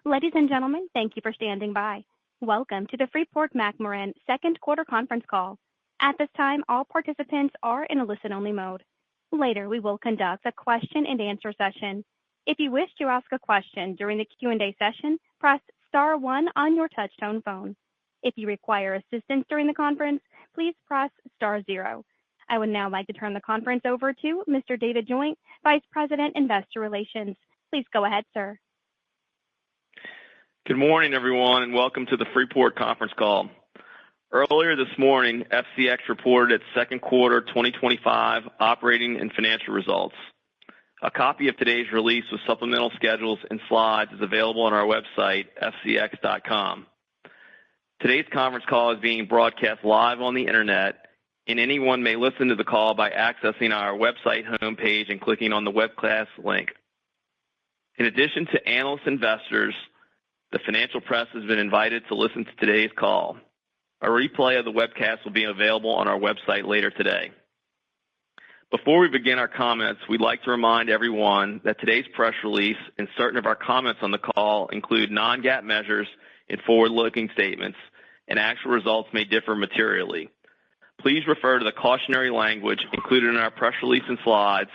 Ladies and gentlemen, thank you for standing by. Welcome to the Freeport McMoRan second quarter conference call. At this time, all participants are in a listen-only mode. Later, we will conduct a question-and-answer session. If you wish to ask a question during the Q&A session, press star 1 on your touch-tone phone. If you require assistance during the conference, please press star 0. I would now like to turn the conference over to Mr. David Joint, Vice President, Investor Relations. Please go ahead, sir. Good morning, everyone, and welcome to the Freeport conference call. Earlier this morning, FCX reported its second quarter 2025 operating and financial results. A copy of today's release with supplemental schedules and slides is available on our website, fcx.com. Today's conference call is being broadcast live on the internet, and anyone may listen to the call by accessing our website homepage and clicking on the webcast link. In addition to analysts and investors, the financial press has been invited to listen to today's call. A replay of the webcast will be available on our website later today. Before we begin our comments, we'd like to remind everyone that today's press release and certain of our comments on the call include non-GAAP measures and forward-looking statements, and actual results may differ materially. Please refer to the cautionary language included in our press release and slides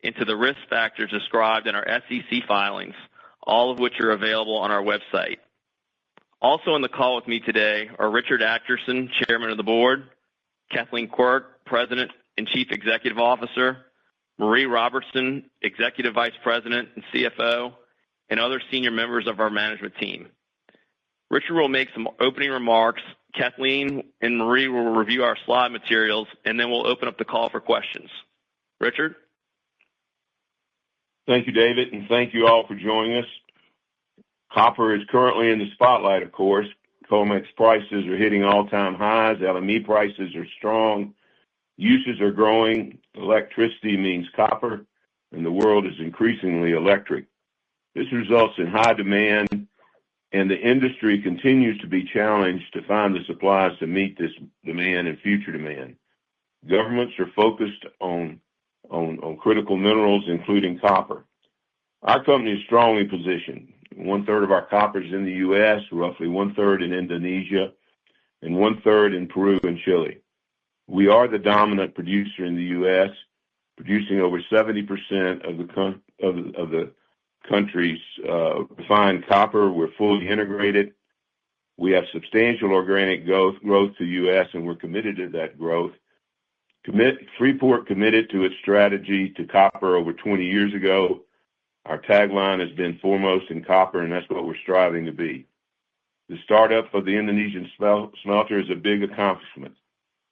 and to the risk factors described in our SEC filings, all of which are available on our website. Also on the call with me today are Richard Adkerson, Chairman of the Board, Kathleen Quirk, President and Chief Executive Officer, Marie Robertson, Executive Vice President and CFO, and other senior members of our management team. Richard will make some opening remarks. Kathleen and Marie will review our slide materials, and then we'll open up the call for questions. Richard? Thank you, David, and thank you all for joining us. Copper is currently in the spotlight, of course. COMEX prices are hitting all-time highs. LME prices are strong. Uses are growing. Electricity means copper, and the world is increasingly electric. This results in high demand, and the industry continues to be challenged to find the supplies to meet this demand and future demand. Governments are focused on critical minerals, including copper. Our company is strongly positioned. 1/3 of our copper is in the U.S., roughly 1/3 in Indonesia, and 1/3 in Peru and Chile. We are the dominant producer in the U.S., producing over 70% of the country's refined copper. We're fully integrated. We have substantial organic growth to the U.S., and we're committed to that growth. Freeport committed to its strategy to copper over 20 years ago. Our tagline has been foremost in copper, and that's what we're striving to be. The startup of the Indonesian smelter is a big accomplishment.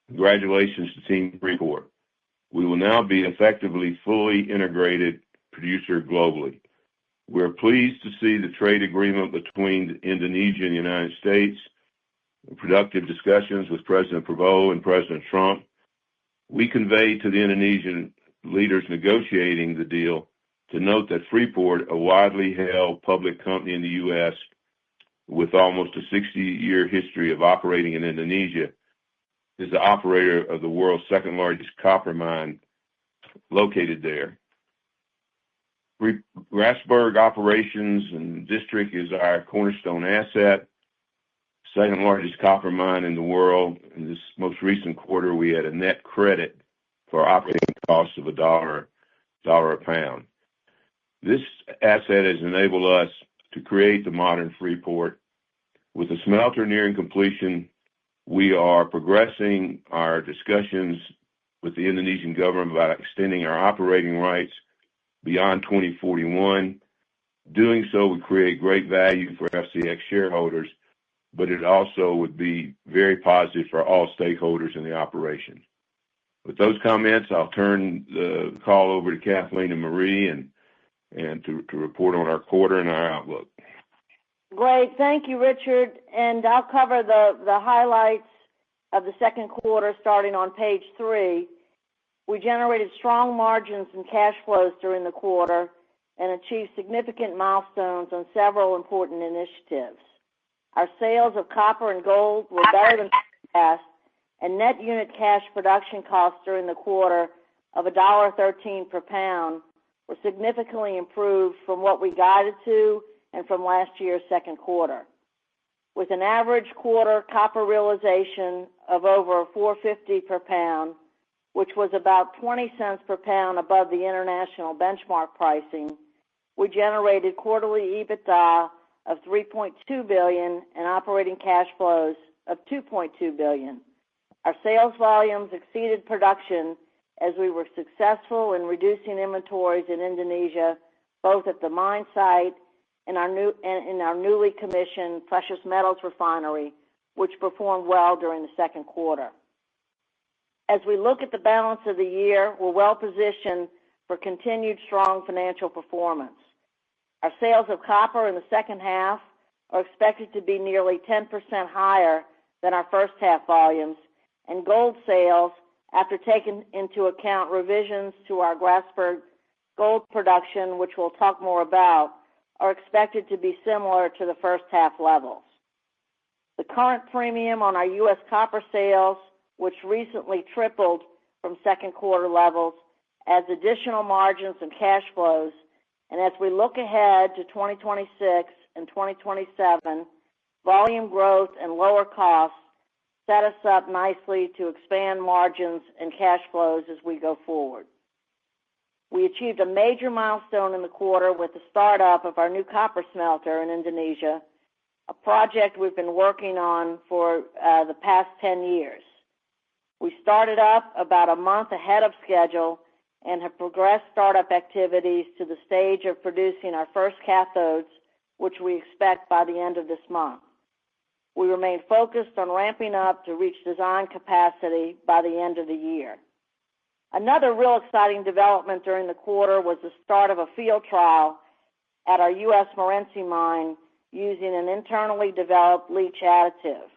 Congratulations to Team Freeport. We will now be effectively fully integrated producer globally. We're pleased to see the trade agreement between Indonesia and the United States, productive discussions with President Prabowo and President Trump. We conveyed to the Indonesian leaders negotiating the deal to note that Freeport, a widely held public company in the U.S. with almost a 60-year history of operating in Indonesia, is the operator of the world's second-largest copper mine located there. Grasberg operations and district is our cornerstone asset, second-largest copper mine in the world. In this most recent quarter, we had a net credit for operating costs of $1 a pound. This asset has enabled us to create the modern Freeport. With the smelter nearing completion, we are progressing our discussions with the Indonesian government about extending our operating rights beyond 2041. Doing so would create great value for FCX shareholders, but it also would be very positive for all stakeholders in the operation. With those comments, I'll turn the call over to Kathleen and Marie and to report on our quarter and our outlook. Great. Thank you, Richard. And I'll cover the highlights of the second quarter starting on page 3. We generated strong margins and cash flows during the quarter and achieved significant milestones on several important initiatives. Our sales of copper and gold were better than forecast, and net unit cash production costs during the quarter of $1.13 per pound were significantly improved from what we guided to and from last year's second quarter. With an average quarter copper realization of over $4.50 per pound, which was about 20 cents per pound above the international benchmark pricing, we generated quarterly EBITDA of $3.2 billion and operating cash flows of $2.2 billion. Our sales volumes exceeded production as we were successful in reducing inventories in Indonesia, both at the mine site and in our newly commissioned precious metals refinery, which performed well during the second quarter. As we look at the balance of the year, we're well positioned for continued strong financial performance. Our sales of copper in the second half are expected to be nearly 10% higher than our first half volumes, and gold sales, after taking into account revisions to our Grasberg gold production, which we'll talk more about, are expected to be similar to the first half levels. The current premium on our U.S. copper sales, which recently tripled from second quarter levels, adds additional margins and cash flows, and as we look ahead to 2026 and 2027, volume growth and lower costs set us up nicely to expand margins and cash flows as we go forward. We achieved a major milestone in the quarter with the startup of our new copper smelter in Indonesia, a project we've been working on for the past 10 years. We started up about a month ahead of schedule and have progressed startup activities to the stage of producing our first cathodes, which we expect by the end of this month. We remain focused on ramping up to reach design capacity by the end of the year. Another real exciting development during the quarter was the start of a field trial at our U.S. Morenci mine using an internally developed leach additive.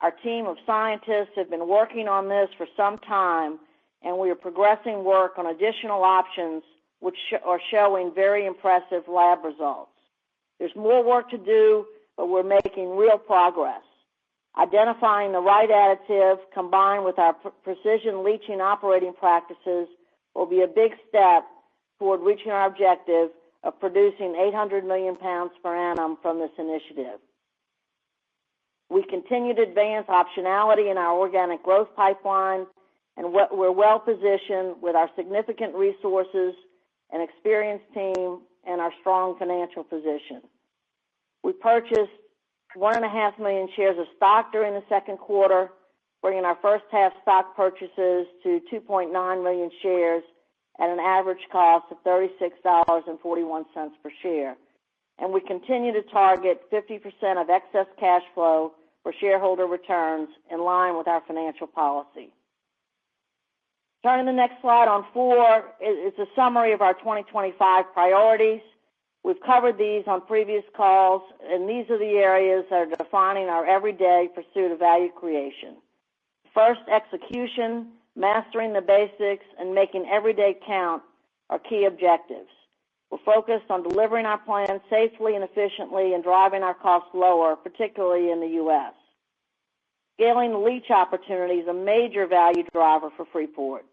Our team of scientists have been working on this for some time, and we are progressing work on additional options which are showing very impressive lab results. There's more work to do, but we're making real progress. Identifying the right additive combined with our precision leaching operating practices will be a big step toward reaching our objective of producing 800 million pounds per annum from this initiative. We continue to advance optionality in our organic growth pipeline, and we're well positioned with our significant resources and experienced team and our strong financial position. We purchased 1.5 million shares of stock during the second quarter, bringing our first half stock purchases to 2.9 million shares at an average cost of $36.41 per share. And we continue to target 50% of excess cash flow for shareholder returns in line with our financial policy. Turning to the next slide on 4, it's a summary of our 2025 priorities. We've covered these on previous calls, and these are the areas that are defining our everyday pursuit of value creation. First, execution, mastering the basics, and making every day count are key objectives. We're focused on delivering our plans safely and efficiently and driving our costs lower, particularly in the U.S. Scaling the leach opportunity is a major value driver for Freeport.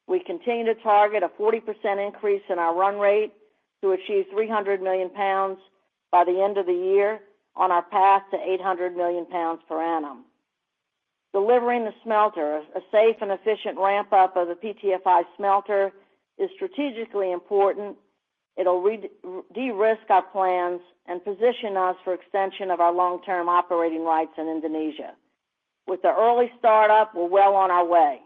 We continue to target a 40% increase in our run rate to achieve 300 million pounds by the end of the year on our path to 800 million pounds per annum. Delivering the smelter, a safe and efficient ramp-up of the PTFI smelter, is strategically important. It'll de-risk our plans and position us for extension of our long-term operating rights in Indonesia. With the early startup, we're well on our way.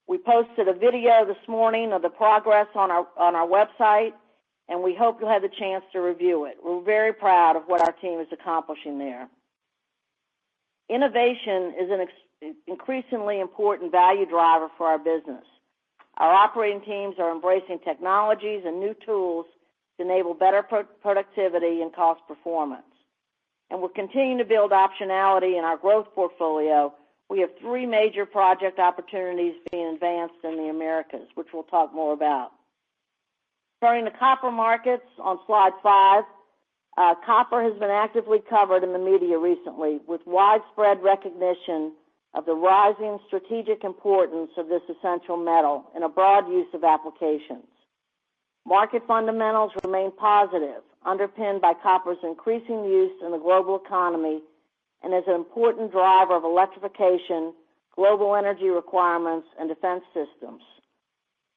We posted a video this morning of the progress on our website, and we hope you'll have the chance to review it. We're very proud of what our team is accomplishing there. Innovation is an increasingly important value driver for our business. Our operating teams are embracing technologies and new tools to enable better productivity and cost performance. And we're continuing to build optionality in our growth portfolio. We have 3 major project opportunities being advanced in the Americas, which we'll talk more about. Turning to copper markets on slide 5, copper has been actively covered in the media recently with widespread recognition of the rising strategic importance of this essential metal in a broad use of applications. Market fundamentals remain positive, underpinned by copper's increasing use in the global economy and as an important driver of electrification, global energy requirements, and defense systems.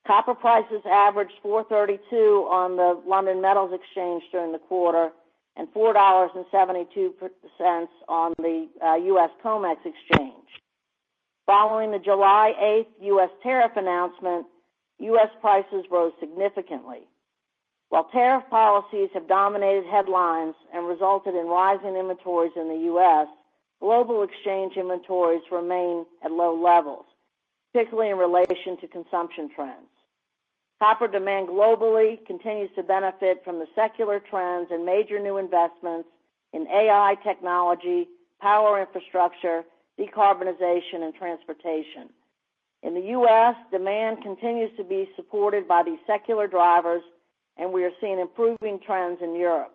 Copper prices averaged $4.32 on the London Metals Exchange during the quarter and $4.72 on the U.S. COMEX Exchange. Following the July 8th U.S. tariff announcement, U.S. prices rose significantly. While tariff policies have dominated headlines and resulted in rising inventories in the U.S., global exchange inventories remain at low levels, particularly in relation to consumption trends. Copper demand globally continues to benefit from the secular trends and major new investments in AI technology, power infrastructure, decarbonization, and transportation. In the U.S., demand continues to be supported by these secular drivers, and we are seeing improving trends in Europe.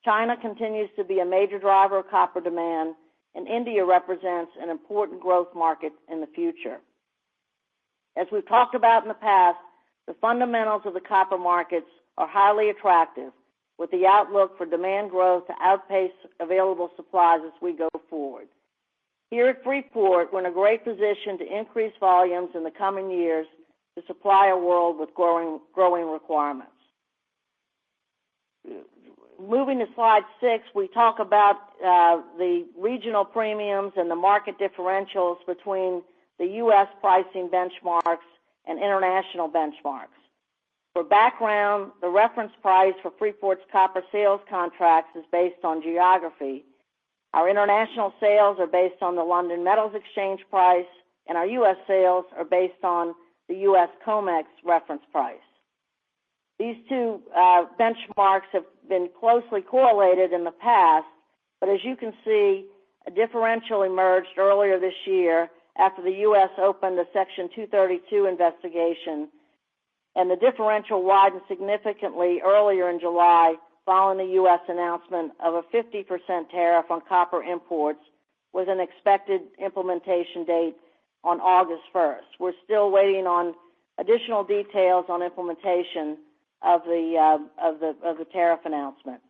China continues to be a major driver of copper demand, and India represents an important growth market in the future. As we've talked about in the past, the fundamentals of the copper markets are highly attractive, with the outlook for demand growth to outpace available supplies as we go forward. Here at Freeport, we're in a great position to increase volumes in the coming years to supply a world with growing requirements. Moving to slide 6, we talk about the regional premiums and the market differentials between the U.S. pricing benchmarks and international benchmarks. For background, the reference price for Freeport's copper sales contracts is based on geography. Our international sales are based on the London Metals Exchange price, and our U.S. sales are based on the U.S. COMEX reference price. These two benchmarks have been closely correlated in the past, but as you can see, a differential emerged earlier this year after the U.S. opened a Section 232 investigation, and the differential widened significantly earlier in July following the U.S. announcement of a 50% tariff on copper imports with an expected implementation date on August 1st. We're still waiting on additional details on implementation of the tariff announcement.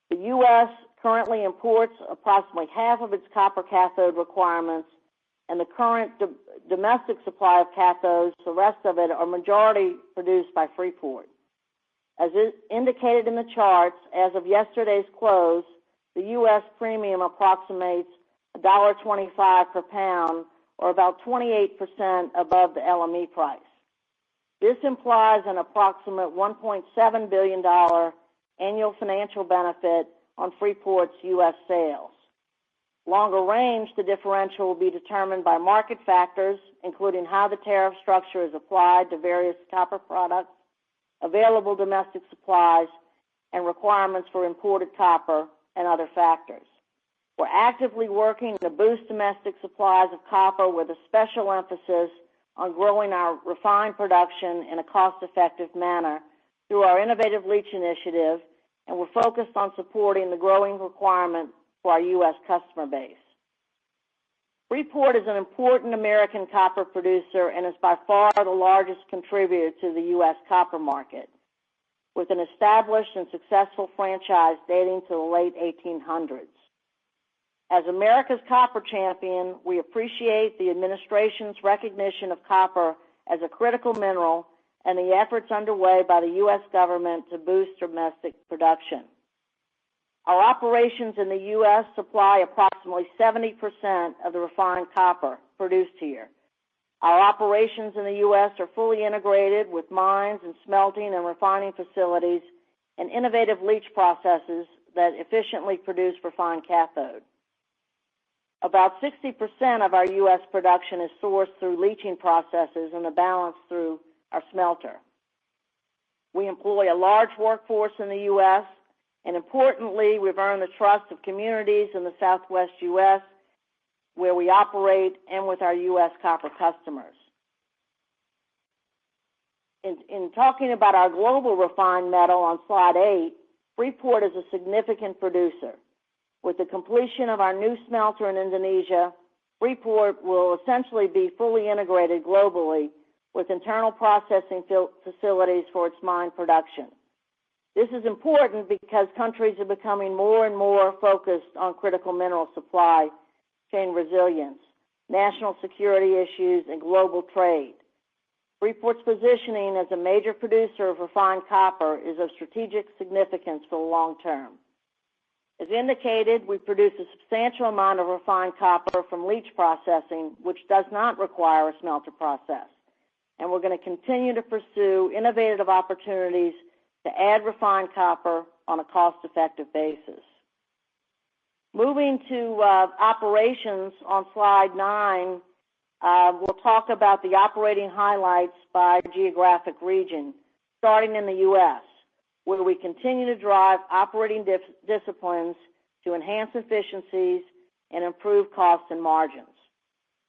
The U.S. currently imports approximately half of its copper cathode requirements, and the current domestic supply of cathodes, the rest of it, are majority produced by Freeport. As is indicated in the charts, as of yesterday's close, the U.S. premium approximates $1.25 per pound, or about 28% above the LME price. This implies an approximate $1.7 billion annual financial benefit on Freeport's U.S. sales. Longer range, the differential will be determined by market factors, including how the tariff structure is applied to various copper products, available domestic supplies, and requirements for imported copper, and other factors. We're actively working to boost domestic supplies of copper with a special emphasis on growing our refined production in a cost-effective manner through our innovative leach initiative, and we're focused on supporting the growing requirement for our U.S. customer base. Freeport is an important American copper producer and is by far the largest contributor to the U.S. copper market, with an established and successful franchise dating to the late 1800s. As America's copper champion, we appreciate the administration's recognition of copper as a critical mineral and the efforts underway by the U.S. government to boost domestic production. Our operations in the U.S. supply approximately 70% of the refined copper produced here. Our operations in the U.S. are fully integrated with mines and smelting and refining facilities and innovative leach processes that efficiently produce refined cathode. About 60% of our U.S. production is sourced through leaching processes and the balance through our smelter. We employ a large workforce in the U.S., and importantly, we've earned the trust of communities in the southwest U.S. where we operate and with our U.S. copper customers. In talking about our global refined metal on slide 8, Freeport is a significant producer. With the completion of our new smelter in Indonesia, Freeport will essentially be fully integrated globally with internal processing facilities for its mine production. This is important because countries are becoming more and more focused on critical mineral supply chain resilience, national security issues, and global trade. Freeport's positioning as a major producer of refined copper is of strategic significance for the long term. As indicated, we produce a substantial amount of refined copper from leach processing, which does not require a smelter process. And we're going to continue to pursue innovative opportunities to add refined copper on a cost-effective basis. Moving to operations on slide 9, we'll talk about the operating highlights by geographic region, starting in the U.S., where we continue to drive operating disciplines to enhance efficiencies and improve costs and margins.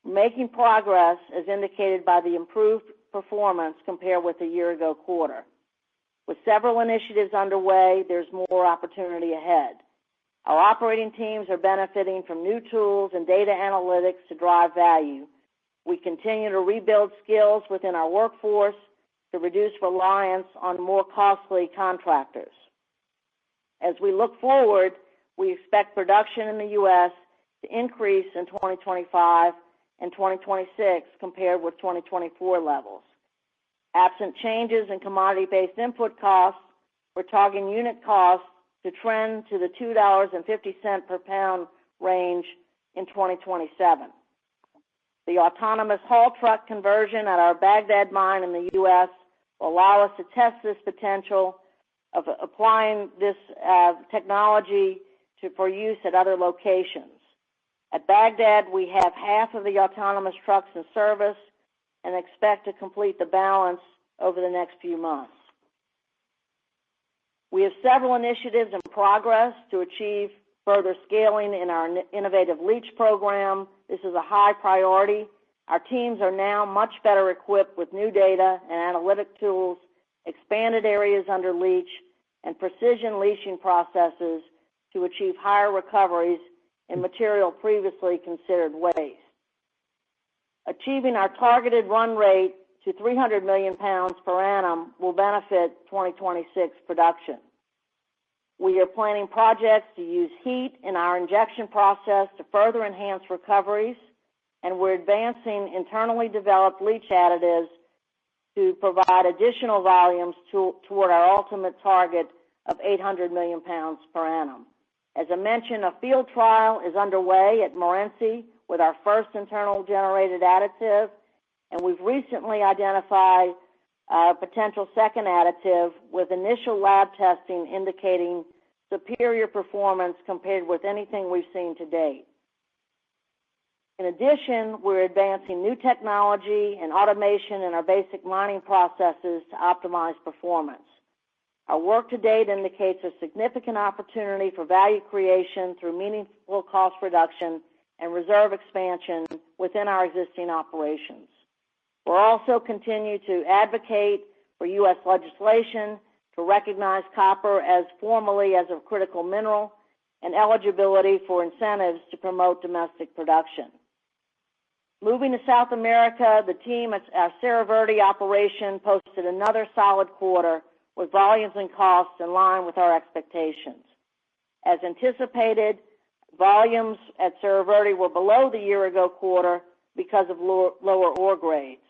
Making progress as indicated by the improved performance compared with the year-ago quarter. With several initiatives underway, there's more opportunity ahead. Our operating teams are benefiting from new tools and data analytics to drive value. We continue to rebuild skills within our workforce to reduce reliance on more costly contractors. As we look forward, we expect production in the U.S. to increase in 2025 and 2026 compared with 2024 levels. Absent changes in commodity-based input costs, we're targeting unit costs to trend to the $2.50 per pound range in 2027. The autonomous haul truck conversion at our Baghdad mine in the U.S. will allow us to test this potential of applying this technology for use at other locations. At Baghdad, we have half of the autonomous trucks in service and expect to complete the balance over the next few months. We have several initiatives in progress to achieve further scaling in our innovative leach program. This is a high priority. Our teams are now much better equipped with new data and analytic tools, expanded areas under leach, and precision leaching processes to achieve higher recoveries in material previously considered waste. Achieving our targeted run rate to 300 million pounds per annum will benefit 2026 production. We are planning projects to use heat in our injection process to further enhance recoveries, and we're advancing internally developed leach additives to provide additional volumes toward our ultimate target of 800 million pounds per annum. As I mentioned, a field trial is underway at Morenci with our first internal generated additive, and we've recently identified a potential second additive with initial lab testing indicating superior performance compared with anything we've seen to date. In addition, we're advancing new technology and automation in our basic mining processes to optimize performance. Our work to date indicates a significant opportunity for value creation through meaningful cost reduction and reserve expansion within our existing operations. We'll also continue to advocate for U.S. legislation to recognize copper as formally as a critical mineral and eligibility for incentives to promote domestic production. Moving to South America, the team at our Cerro Verde operation posted another solid quarter with volumes and costs in line with our expectations. As anticipated, volumes at Cerro Verde were below the year-ago quarter because of lower ore grades.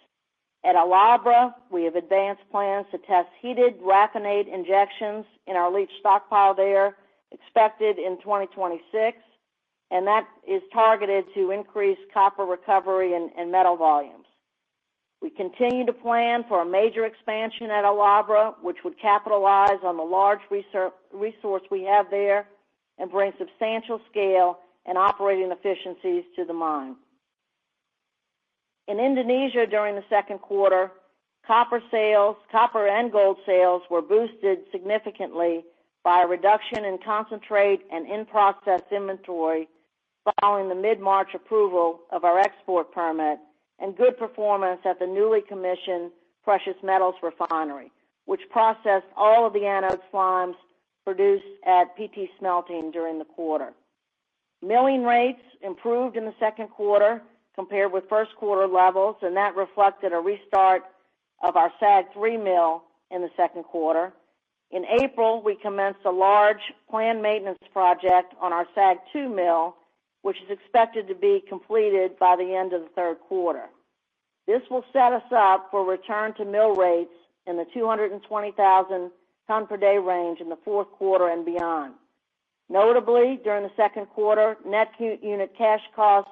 At El Abra, we have advanced plans to test heated raffinate injections in our leach stockpile there, expected in 2026, and that is targeted to increase copper recovery and metal volumes. We continue to plan for a major expansion at El Abra, which would capitalize on the large resource we have there and bring substantial scale and operating efficiencies to the mine. In Indonesia during the second quarter, copper and gold sales were boosted significantly by a reduction in concentrate and in-process inventory following the mid-March approval of our export permit and good performance at the newly commissioned precious metals refinery, which processed all of the anode slimes produced at PT Smelting during the quarter. Milling rates improved in the second quarter compared with first quarter levels, and that reflected a restart of our SAG 3 mill in the second quarter. In April, we commenced a large planned maintenance project on our SAG 2 mill, which is expected to be completed by the end of the third quarter. This will set us up for return to mill rates in the 220,000 ton per day range in the fourth quarter and beyond. Notably, during the second quarter, net unit cash costs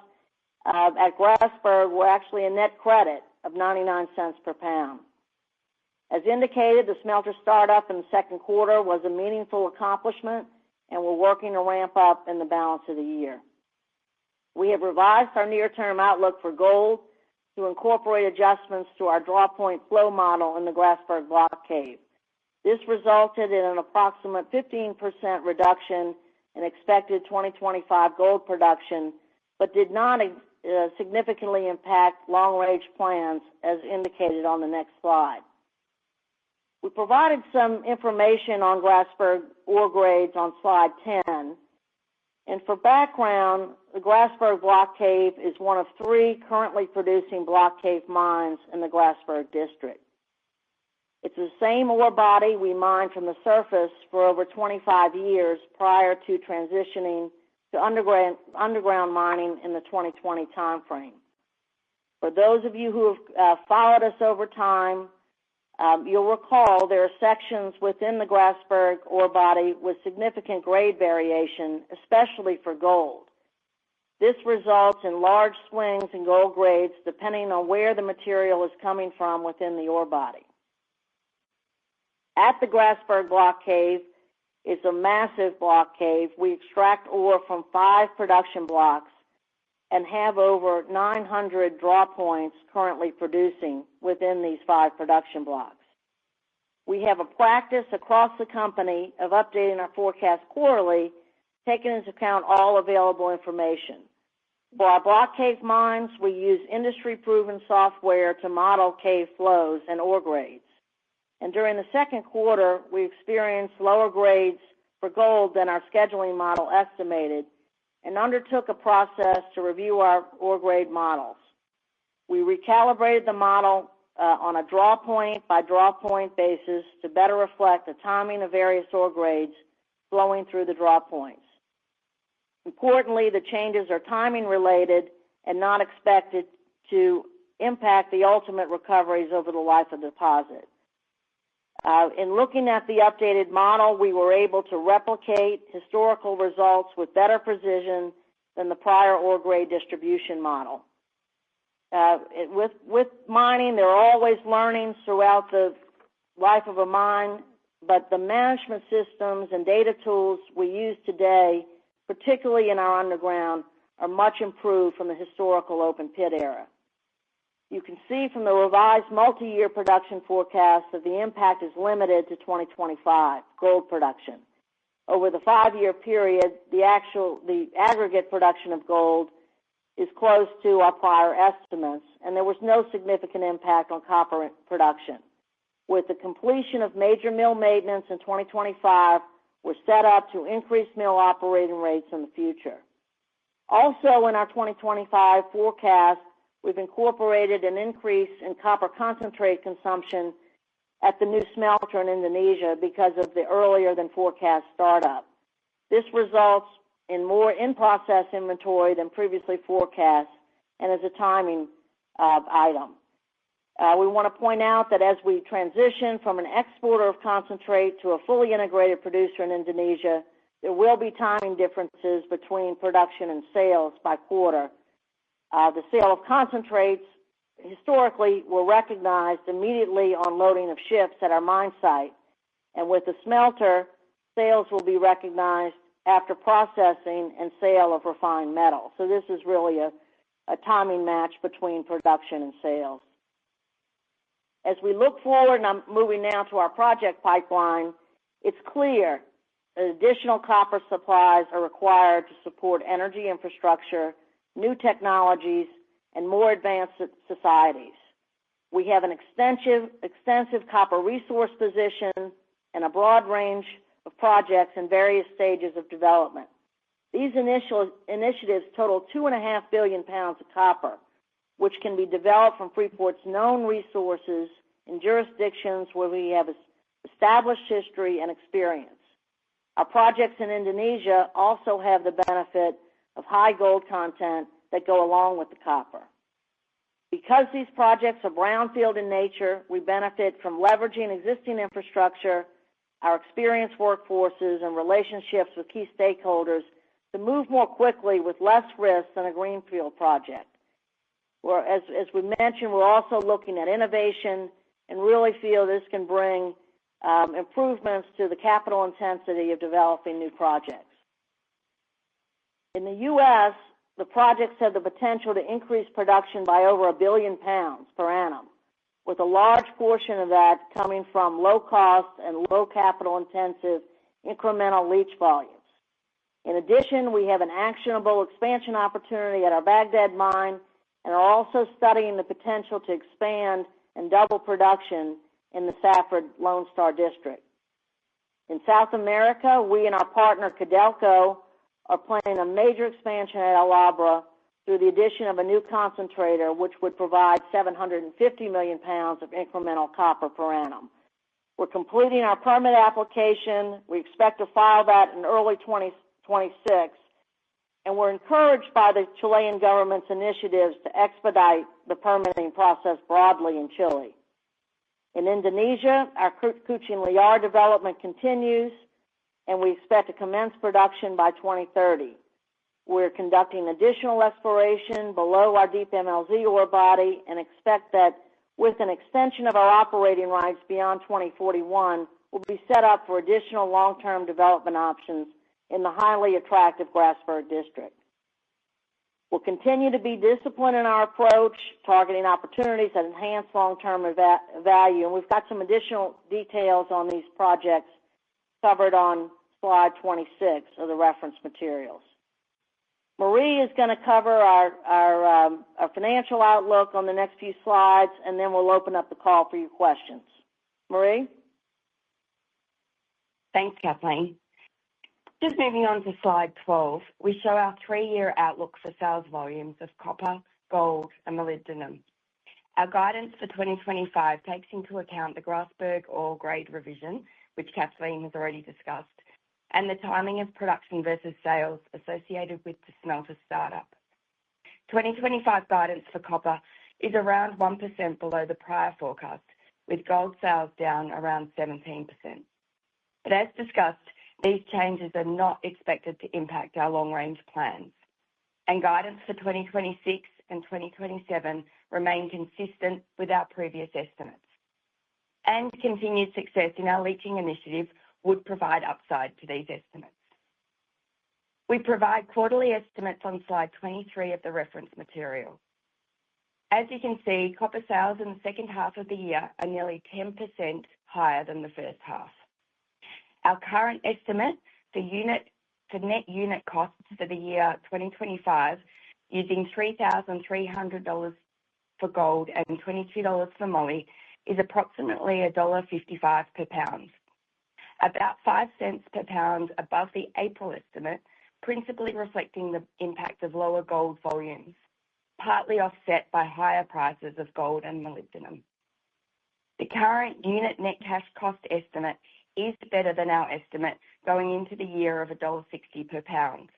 at Grasberg were actually a net credit of 99 cents per pound. As indicated, the smelter startup in the second quarter was a meaningful accomplishment, and we're working to ramp up in the balance of the year. We have revised our near-term outlook for gold to incorporate adjustments to our draw point flow model in the Grasberg block cave. This resulted in an approximate 15% reduction in expected 2025 gold production, but did not significantly impact long-range plans as indicated on the next slide. We provided some information on Grasberg ore grades on slide 10. And for background, the Grasberg block cave is one of 3 currently producing block cave mines in the Grasberg district. It's the same ore body we mined from the surface for over 25 years prior to transitioning to underground mining in the 2020 timeframe. For those of you who have followed us over time, you'll recall there are sections within the Grasberg ore body with significant grade variation, especially for gold. This results in large swings in gold grades depending on where the material is coming from within the ore body. At the Grasberg block cave, it's a massive block cave. We extract ore from 5 production blocks and have over 900 draw points currently producing within these 5 production blocks. We have a practice across the company of updating our forecast quarterly, taking into account all available information. For our block cave mines, we use industry-proven software to model cave flows and ore grades. And during the second quarter, we experienced lower grades for gold than our scheduling model estimated, and undertook a process to review our ore grade models. We recalibrated the model on a draw point by draw point basis to better reflect the timing of various ore grades flowing through the draw points. Importantly, the changes are timing related and not expected to impact the ultimate recoveries over the life of the deposit. In looking at the updated model, we were able to replicate historical results with better precision than the prior ore grade distribution model. With mining, there are always learnings throughout the life of a mine, but the management systems and data tools we use today, particularly in our underground, are much improved from the historical open pit era. You can see from the revised multi-year production forecast that the impact is limited to 2025 gold production. Over the 5-year period, the aggregate production of gold is close to our prior estimates, and there was no significant impact on copper production. With the completion of major mill maintenance in 2025, we're set up to increase mill operating rates in the future. Also in our 2025 forecast, we've incorporated an increase in copper concentrate consumption at the new smelter in Indonesia because of the earlier than forecast startup. This results in more in-process inventory than previously forecast and is a timing item. We want to point out that as we transition from an exporter of concentrate to a fully integrated producer in Indonesia, there will be timing differences between production and sales by quarter. The sale of concentrates historically were recognized immediately on loading of ships at our mine site, and with the smelter, sales will be recognized after processing and sale of refined metal. So this is really a timing match between production and sales. As we look forward, and I'm moving now to our project pipeline, it's clear that additional copper supplies are required to support energy infrastructure, new technologies, and more advanced societies. We have an extensive copper resource position and a broad range of projects in various stages of development. These initiatives total 2.5 billion pounds of copper, which can be developed from Freeport's known resources in jurisdictions where we have established history, and experience. Our projects in Indonesia also have the benefit of high gold content that go along with the copper. Because these projects are brownfield in nature, we benefit from leveraging existing infrastructure, our experienced workforces, and relationships with key stakeholders to move more quickly with less risk than a greenfield project. As we mentioned, we're also looking at innovation and really feel this can bring improvements to the capital intensity of developing new projects. In the U.S., the projects have the potential to increase production by over 1 billion pounds per annum, with a large portion of that coming from low-cost and low capital-intensive incremental leach volumes. In addition, we have an actionable expansion opportunity at our Baghdad mine and are also studying the potential to expand and double production in the Safford Lone Star district. In South America, we and our partner Codelco are planning a major expansion at El Abra through the addition of a new concentrator, which would provide 750 million pounds of incremental copper per annum. We're completing our permit application. We expect to file that in early 2026, and we're encouraged by the Chilean government's initiatives to expedite the permitting process broadly in Chile. In Indonesia, our Kucing Liar development continues, and we expect to commence production by 2030. We're conducting additional exploration below our deep MLZ ore body and expect that with an extension of our operating rights beyond 2041, we'll be set up for additional long-term development options in the highly attractive Grasberg district. We'll continue to be disciplined in our approach, targeting opportunities that enhance long-term value, and we've got some additional details on these projects covered on slide 26 of the reference materials. Marie is going to cover our financial outlook on the next few slides, and then we'll open up the call for your questions. Marie? Thanks, Kathleen. Just moving on to slide 12, we show our 3-year outlook for sales volumes of copper, gold, and molybdenum. Our guidance for 2025 takes into account the Grasberg ore grade revision, which Kathleen has already discussed, and the timing of production versus sales associated with the smelter startup. 2025 guidance for copper is around 1% below the prior forecast, with gold sales down around 17%. But as discussed, these changes are not expected to impact our long-range plans, and guidance for 2026 and 2027 remain consistent with our previous estimates. And continued success in our leaching initiative would provide upside to these estimates. We provide quarterly estimates on slide 23 of the reference material. As you can see, copper sales in the second half of the year are nearly 10% higher than the first half. Our current estimate for net unit costs for the year 2025, using $3,300 for gold and $22 for moly, is approximately $1.55 per pound, about 5 cents per pound above the April estimate, principally reflecting the impact of lower gold volumes, partly offset by higher prices of gold and molybdenum. The current unit net cash cost estimate is better than our estimate going into the year of $1.60 per pound.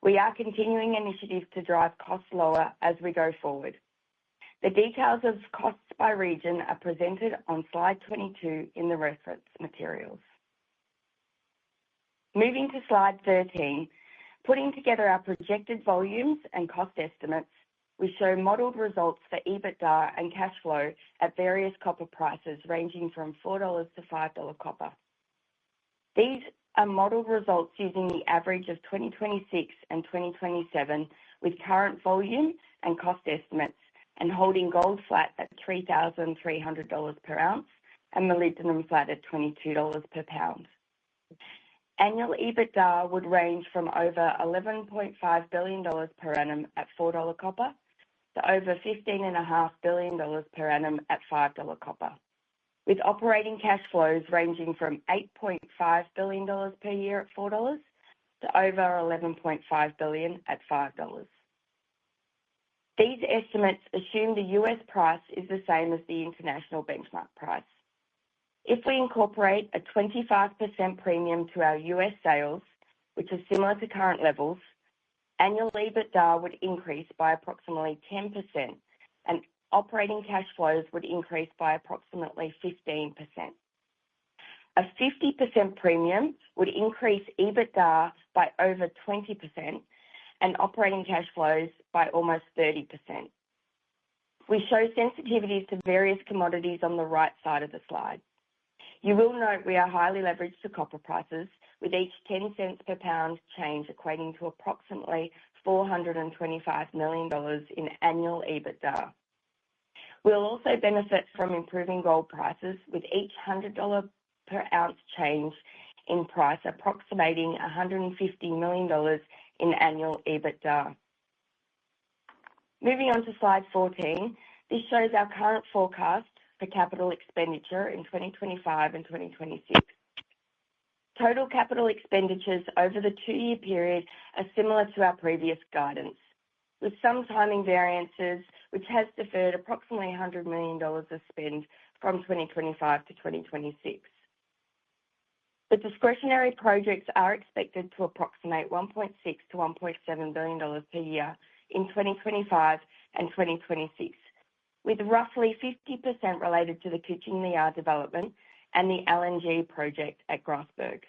We are continuing initiatives to drive costs lower as we go forward. The details of costs by region are presented on slide 22 in the reference materials. Moving to slide 13, putting together our projected volumes and cost estimates, we show modelled results for EBITDA and cash flow at various copper prices ranging from $4 to $5 copper. These are modelled results using the average of 2026 and 2027 with current volume and cost estimates and holding gold flat at $3,300 per ounce and molybdenum flat at $22 per pound. Annual EBITDA would range from over $11.5 billion per annum at $4 copper to over $15.5 billion per annum at $5 copper, with operating cash flows ranging from $8.5 billion per year at $4 to over $11.5 billion at $5. These estimates assume the US price is the same as the international benchmark price. If we incorporate a 25% premium to our US sales, which is similar to current levels, annual EBITDA would increase by approximately 10%, and operating cash flows would increase by approximately 15%. A 50% premium would increase EBITDA by over 20% and operating cash flows by almost 30%. We show sensitivities to various commodities on the right side of the slide. You will note we are highly leveraged to copper prices, with each 10 cents per pound change equating to approximately $425 million in annual EBITDA. We'll also benefit from improving gold prices, with each $100 per ounce change in price approximating $150 million in annual EBITDA. Moving on to slide 14, this shows our current forecast for capital expenditure in 2025 and 2026. Total capital expenditures over the 2-year period are similar to our previous guidance, with some timing variances, which has deferred approximately $100 million of spend from 2025 to 2026. The discretionary projects are expected to approximate $1.6 to $1.7 billion per year in 2025 and 2026, with roughly 50% related to the Kuching Liar development and the LNG project at Grasberg.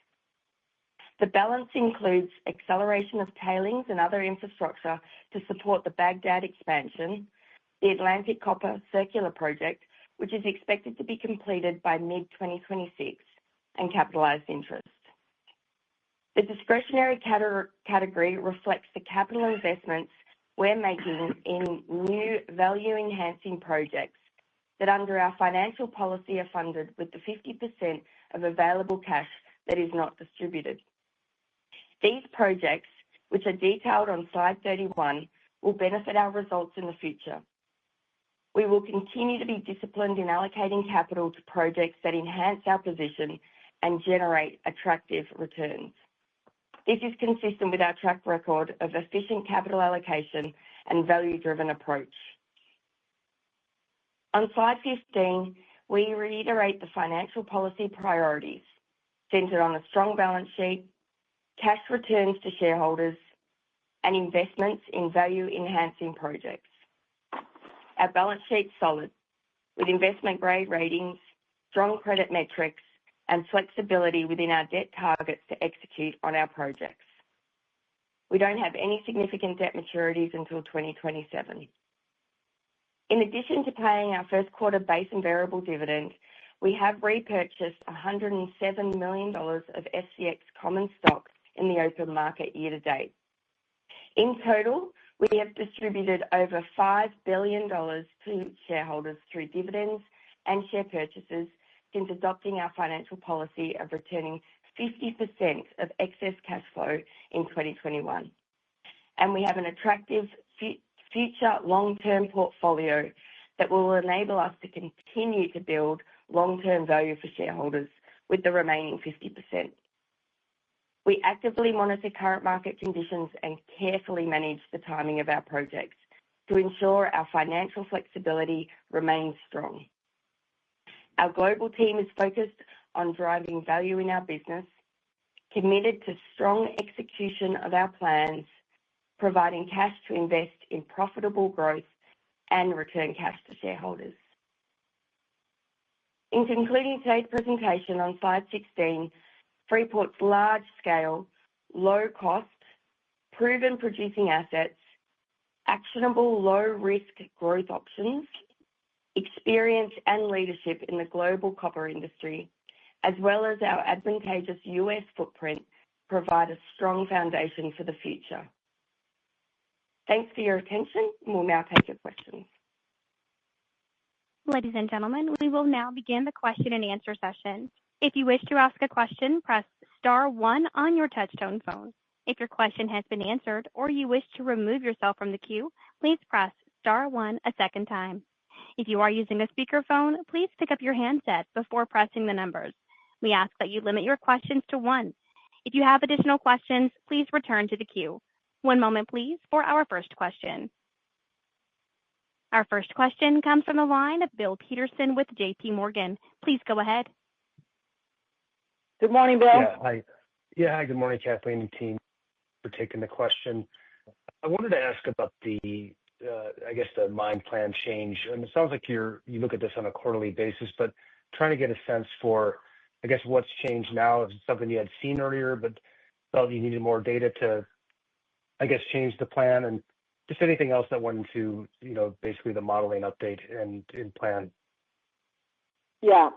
The balance includes acceleration of tailings and other infrastructure to support the Baghdad expansion, the Atlantic Copper Circular Project, which is expected to be completed by mid-2026, and capitalized interest. The discretionary category reflects the capital investments we're making in new value-enhancing projects that under our financial policy are funded with the 50% of available cash that is not distributed. These projects, which are detailed on slide 31, will benefit our results in the future. We will continue to be disciplined in allocating capital to projects that enhance our position and generate attractive returns. This is consistent with our track record of efficient capital allocation and value-driven approach. On slide 15, we reiterate the financial policy priorities centered on a strong balance sheet, cash returns to shareholders, and investments in value-enhancing projects. Our balance sheet is solid, with investment-grade ratings, strong credit metrics, and flexibility within our debt targets to execute on our projects. We don't have any significant debt maturities until 2027. In addition to paying our first quarter base and variable dividend, we have repurchased $107 million of FCX common stock in the open market year to date. In total, we have distributed over $5 billion to shareholders through dividends and share purchases since adopting our financial policy of returning 50% of excess cash flow in 2021. And we have an attractive future long-term portfolio that will enable us to continue to build long-term value for shareholders with the remaining 50%. We actively monitor current market conditions and carefully manage the timing of our projects to ensure our financial flexibility remains strong. Our global team is focused on driving value in our business, committed to strong execution of our plans, providing cash to invest in profitable growth and return cash to shareholders. In concluding today's presentation on slide 16, Freeport's large-scale, low-cost, proven producing assets, actionable low-risk growth options, experience and leadership in the global copper industry, as well as our advantageous US footprint, provide a strong foundation for the future. Thanks for your attention, and we'll now take your questions. Ladies and gentlemen, we will now begin the question and answer session. If you wish to ask a question, press star 1 on your touch-tone phone. If your question has been answered or you wish to remove yourself from the queue, please press star 1 a second time. If you are using a speakerphone, please pick up your handset before pressing the numbers. We ask that you limit your questions to 1. If you have additional questions, please return to the queue. One moment, please, for our first question. Our first question comes from the line of Bill Peterson with JP Morgan. Please go ahead. Good morning, Bill. Yeah, hi. Yeah, hi. Good morning, Kathleen and team, for taking the question. I wanted to ask about the mine plan change. And it sounds like you look at this on a quarterly basis, but trying to get a sense for, I guess, what's changed now. Is it something you had seen earlier, but felt you needed more data to, I guess, change the plan, and just anything else that went into, basically the modeling update and in plan? Yeah.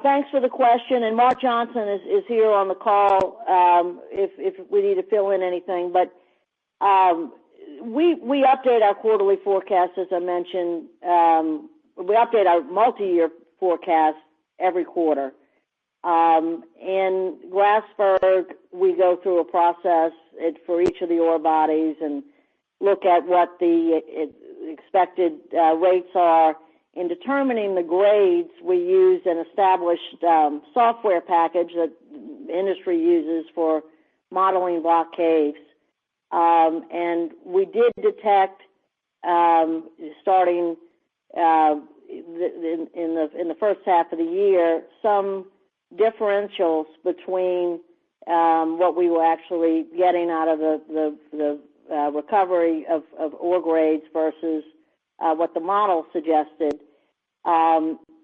Thanks for the question. And Mark Johnson is here on the call if we need to fill in anything. But we update our quarterly forecast, as I mentioned. We update our multi-year forecast every quarter. In Grasberg, we go through a process for each of the ore bodies and look at what the expected rates are. In determining the grades, we use an established software package that the industry uses for modeling block caves. And we did detect, starting in the first half of the year, some differentials between what we were actually getting out of the recovery of ore grades versus what the model suggested.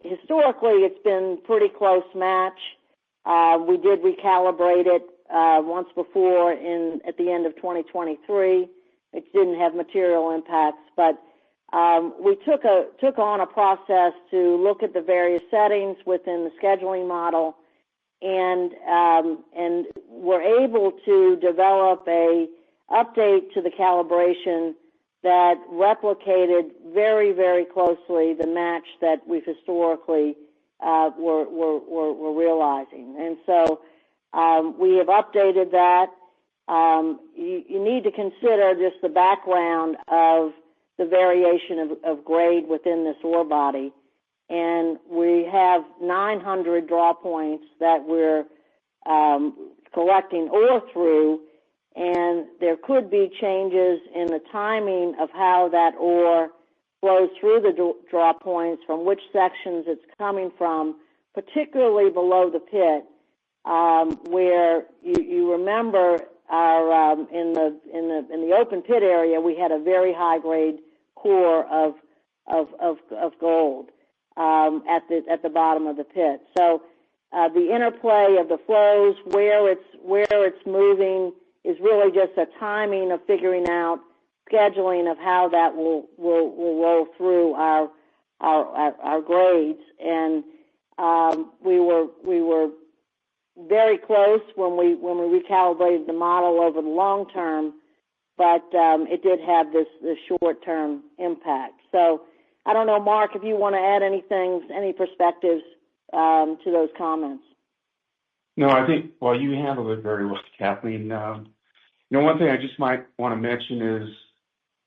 Historically, it's been pretty close match. We did recalibrate it once before at the end of 2023. It didn't have material impacts, but we took on a process to look at the various settings within the scheduling model, and were able to develop a update to the calibration that replicated very, very closely the match that we've historically were realizing. And so we have updated that. You need to consider just the background of the variation of grade within this ore body. And we have 900 draw points that we're collecting ore through, and there could be changes in the timing of how that ore flows through the draw points, from which sections it's coming from, particularly below the pit, where you remember our in the open pit area, we had a very high grade core of gold at the bottom of the pit. So the interplay of the flows, where it's moving, is really just a timing of figuring out scheduling of how that will roll through our grades. And we were very close when we recalibrated the model over the long term, but it did have this short term impact. So I don't know, Mark, if you want to add any perspectives to those comments. No, I think, well, you handled it very well, Kathleen. One thing I just might want to mention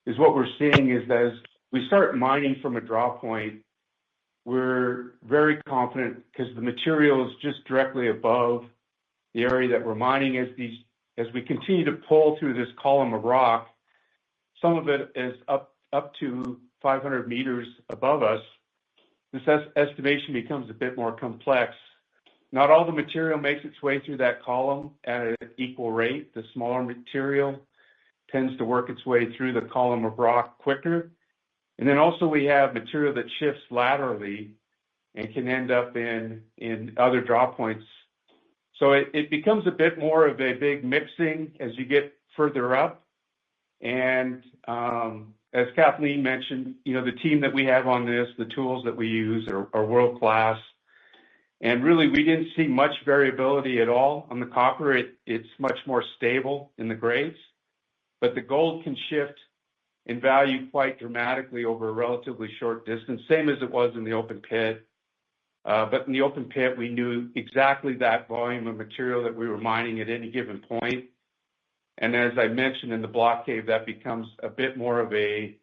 is what we're seeing is that as we start mining from a draw point, we're very confident because the material is just directly above the area that we're mining. As we continue to pull through this column of rock, some of it is up to 500 meters above us. This estimation becomes a bit more complex. Not all the material makes its way through that column at an equal rate. The smaller material tends to work its way through the column of rock quicker. And then also we have material that shifts laterally and can end up in other draw points. So it becomes a bit more of a big mixing as you get further up. And as Kathleen mentioned, the team that we have on this, the tools that we use are world-class. And really, we didn't see much variability at all on the copper. It's much more stable in the grades. But the gold can shift in value quite dramatically over a relatively short distance, same as it was in the open pit. But in the open pit, we knew exactly that volume of material that we were mining at any given point. And as I mentioned in the block cave, that becomes a bit more of a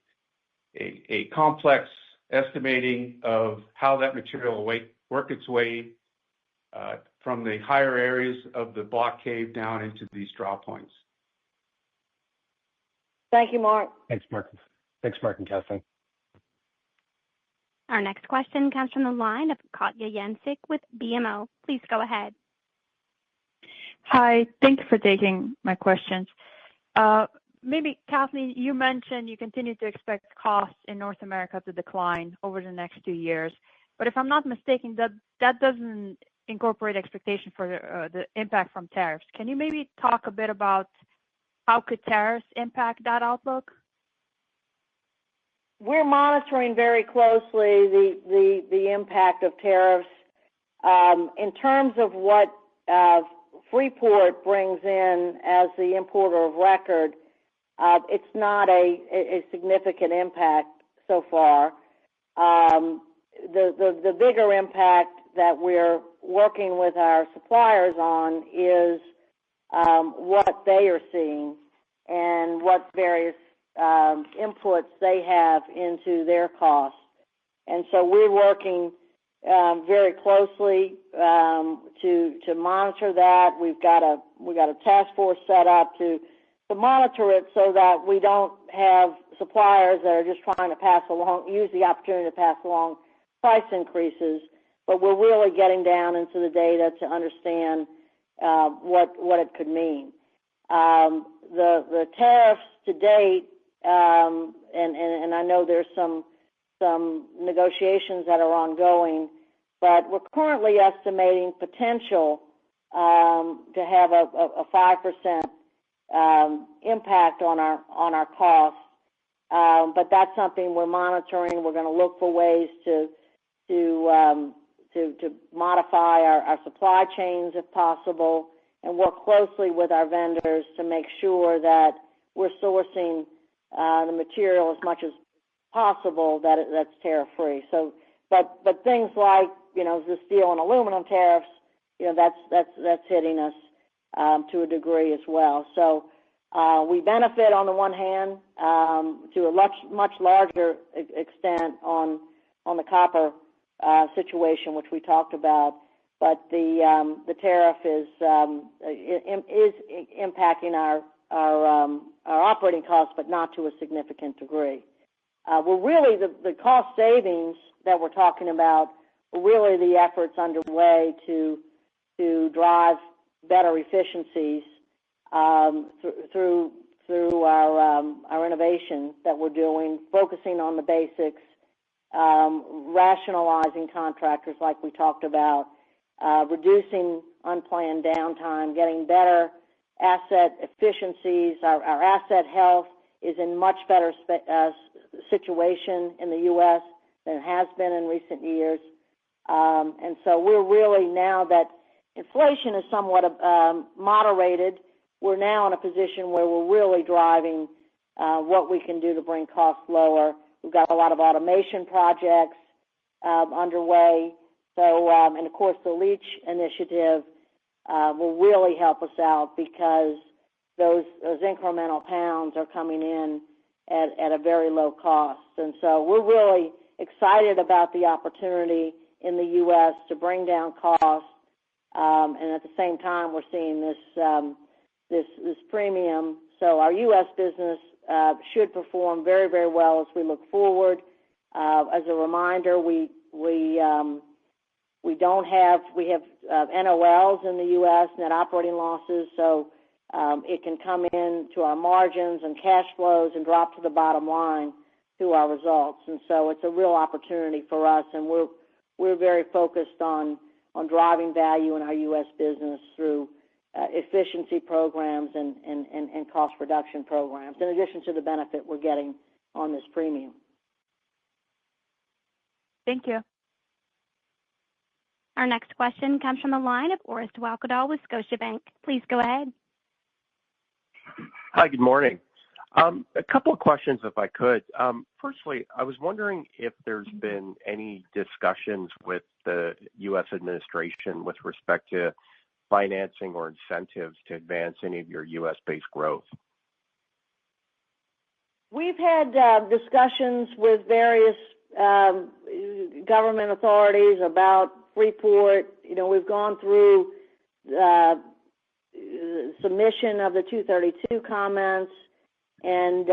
complex estimating of how that material will work its way from the higher areas of the block cave down into these draw points. Thank you, Mark. Thanks, Mark. Thanks, Mark and Kathleen. Our next question comes from the line of Katja Jancic with BMO. Please go ahead. Hi, thank you for taking my questions. Maybe, Kathleen, you mentioned you continue to expect costs in North America to decline over the next 2 years. But if I'm not mistaken, that doesn't incorporate expectation for the impact from tariffs. Can you maybe talk a bit about how could tariffs impact that outlook? We're monitoring very closely the impact of tariffs. In terms of what Freeport brings in as the importer of record, it's not a significant impact so far. The bigger impact that we're working with our suppliers on is what they are seeing and what various inputs they have into their costs. And so we're working very closely to monitor that. We've got a task force set up to monitor it so that we don't have suppliers that are just trying to use the opportunity to pass along price increases, but we're really getting down into the data to understand what it could mean. The tariffs to date, and I know there's some negotiations that are ongoing, but we're currently estimating potential to have a 5% impact on our costs. But that's something we're monitoring. We're going to look for ways to modify our supply chains if possible, and work closely with our vendors to make sure that we're sourcing the material as much as possible that's tariff free. So, but things like the steel and aluminum tariffs, that's hitting us to a degree as well. So we benefit on the one hand to a much larger extent on the copper situation, which we talked about, but the tariff is impacting our operating costs, but not to a significant degree. Well, really the cost savings that we're talking about are really the efforts underway to drive better efficiencies through our innovation that we're doing, focusing on the basics, rationalizing contractors like we talked about, reducing unplanned downtime, getting better asset efficiencies. Our asset health is in much better situation in the U.S. than it has been in recent years. And so we're really, now that inflation is somewhat moderated, we're now in a position where we're really driving what we can do to bring costs lower. We've got a lot of automation projects underway. So, and of course, the Leach initiative will really help us out because those incremental pounds are coming in at a very low cost. And so we're really excited about the opportunity in the U.S. to bring down costs. And at the same time, we're seeing this premium. So our U.S. business should perform very, very well as we look forward. As a reminder, we have NOLs in the U.S., net operating losses, so it can come in to our margins and cash flows and drop to the bottom line through our results. And so it's a real opportunity for us, and we're very focused on driving value in our U.S. business through efficiency programs and cost reduction programs, in addition to the benefit we're getting on this premium. Thank you. Our next question comes from the line of Orest Wowkodaw with Scotiabank. Please go ahead. Hi, good morning. A couple of questions, if I could. Firstly, I was wondering if there's been any discussions with the U.S. administration with respect to financing or incentives to advance any of your U.S.-based growth. We've had discussions with various government authorities about Freeport. We've gone through submission of the 232 comments, and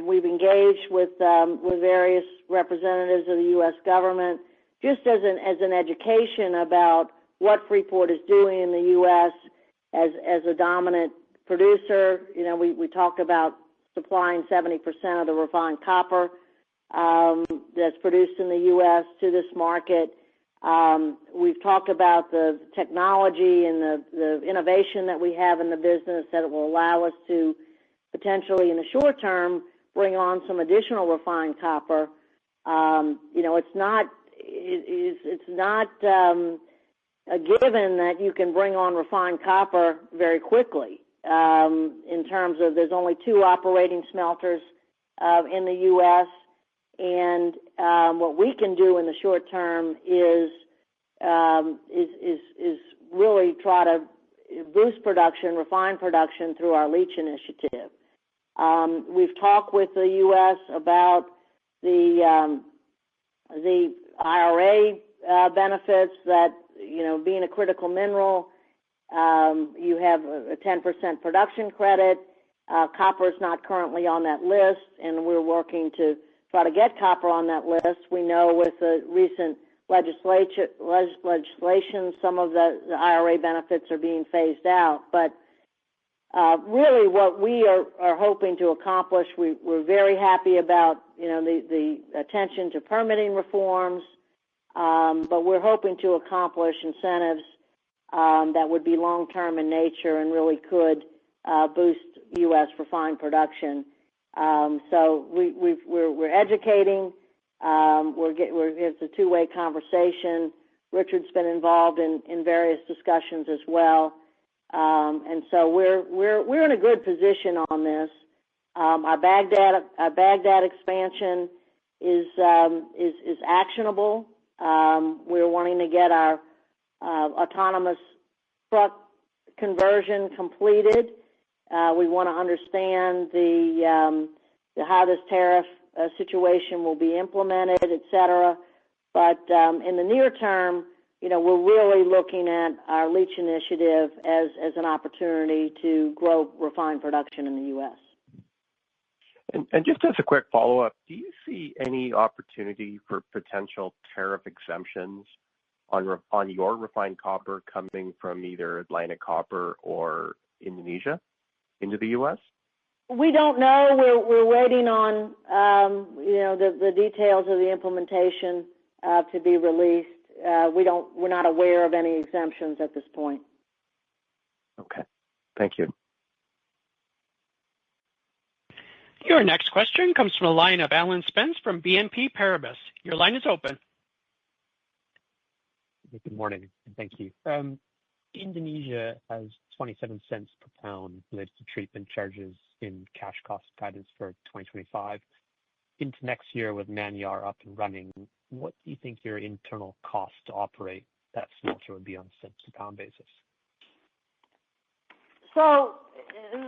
we've engaged with various representatives of the U.S. government, just as an education about what Freeport is doing in the U.S. as a dominant producer. We talked about supplying 70% of the refined copper that's produced in the U.S. to this market. We've talked about the technology and the innovation that we have in the business that it will allow us to potentially in the short term bring on some additional refined copper. It's not a given that you can bring on refined copper very quickly. In terms of there's only 2 operating smelters in the U.S. and what we can do in the short term is really try to boost production, refine production through our leach initiative. We've talked with the U.S. about the IRA benefits that, being a critical mineral, you have a 10% production credit. Copper is not currently on that list, and we're working to try to get copper on that list. We know with the recent legislation, some of the IRA benefits are being phased out. But really what we are hoping to accomplish, we're very happy about, the attention to permitting reforms, but we're hoping to accomplish incentives that would be long-term in nature and really could boost U.S. refined production. So we're educating. It's a two-way conversation. Richard's been involved in various discussions as well, and so we're in a good position on this. Our Baghdad expansion is actionable. We're wanting to get our autonomous truck conversion completed. We want to understand how this tariff situation will be implemented, et cetera. But in the near term, we're really looking at our leach initiative as an opportunity to grow refined production in the U.S. And just as a quick follow-up, do you see any opportunity for potential tariff exemptions on your refined copper coming from either Atlantic Copper or Indonesia into the U.S.? We don't know. We're waiting on the details of the implementation to be released. We're not aware of any exemptions at this point. Okay. Thank you. Your next question comes from the line of Alan Spence from BNP Paribas. Your line is open. Good morning, and thank you. Indonesia has 27 cents per pound related to treatment charges in cash cost guidance for 2025. Into next year with Manyar up and running, what do you think your internal cost to operate that smelter would be on a cents per pound basis? So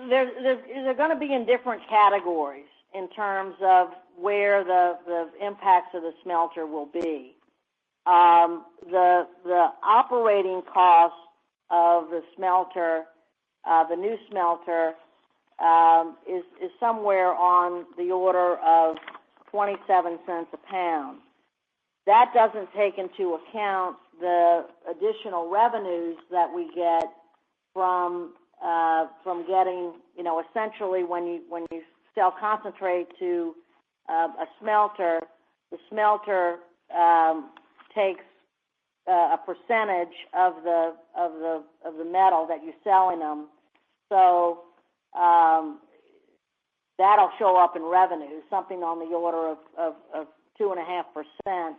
they're going to be in different categories in terms of where the impacts of the smelter will be. The operating cost of the smelter, the new smelter, is somewhere on the order of 27 cents a pound. That doesn't take into account the additional revenues that we get from getting, essentially when you sell concentrate to a smelter, the smelter takes a percentage of the metal that you're selling them. So that'll show up in revenue, something on the order of 2.5%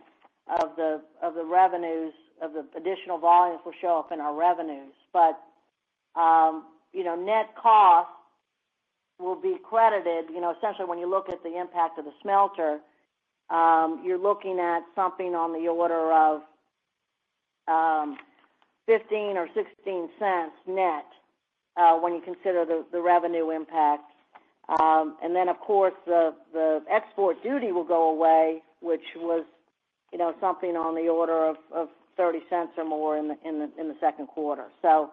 of the revenues of the additional volumes will show up in our revenues. But net cost will be credited. Essentially, when you look at the impact of the smelter, you're looking at something on the order of 15 or 16 cents net when you consider the revenue impact. And then, of course, the export duty will go away, which was, something on the order of 30 cents or more in the second quarter. So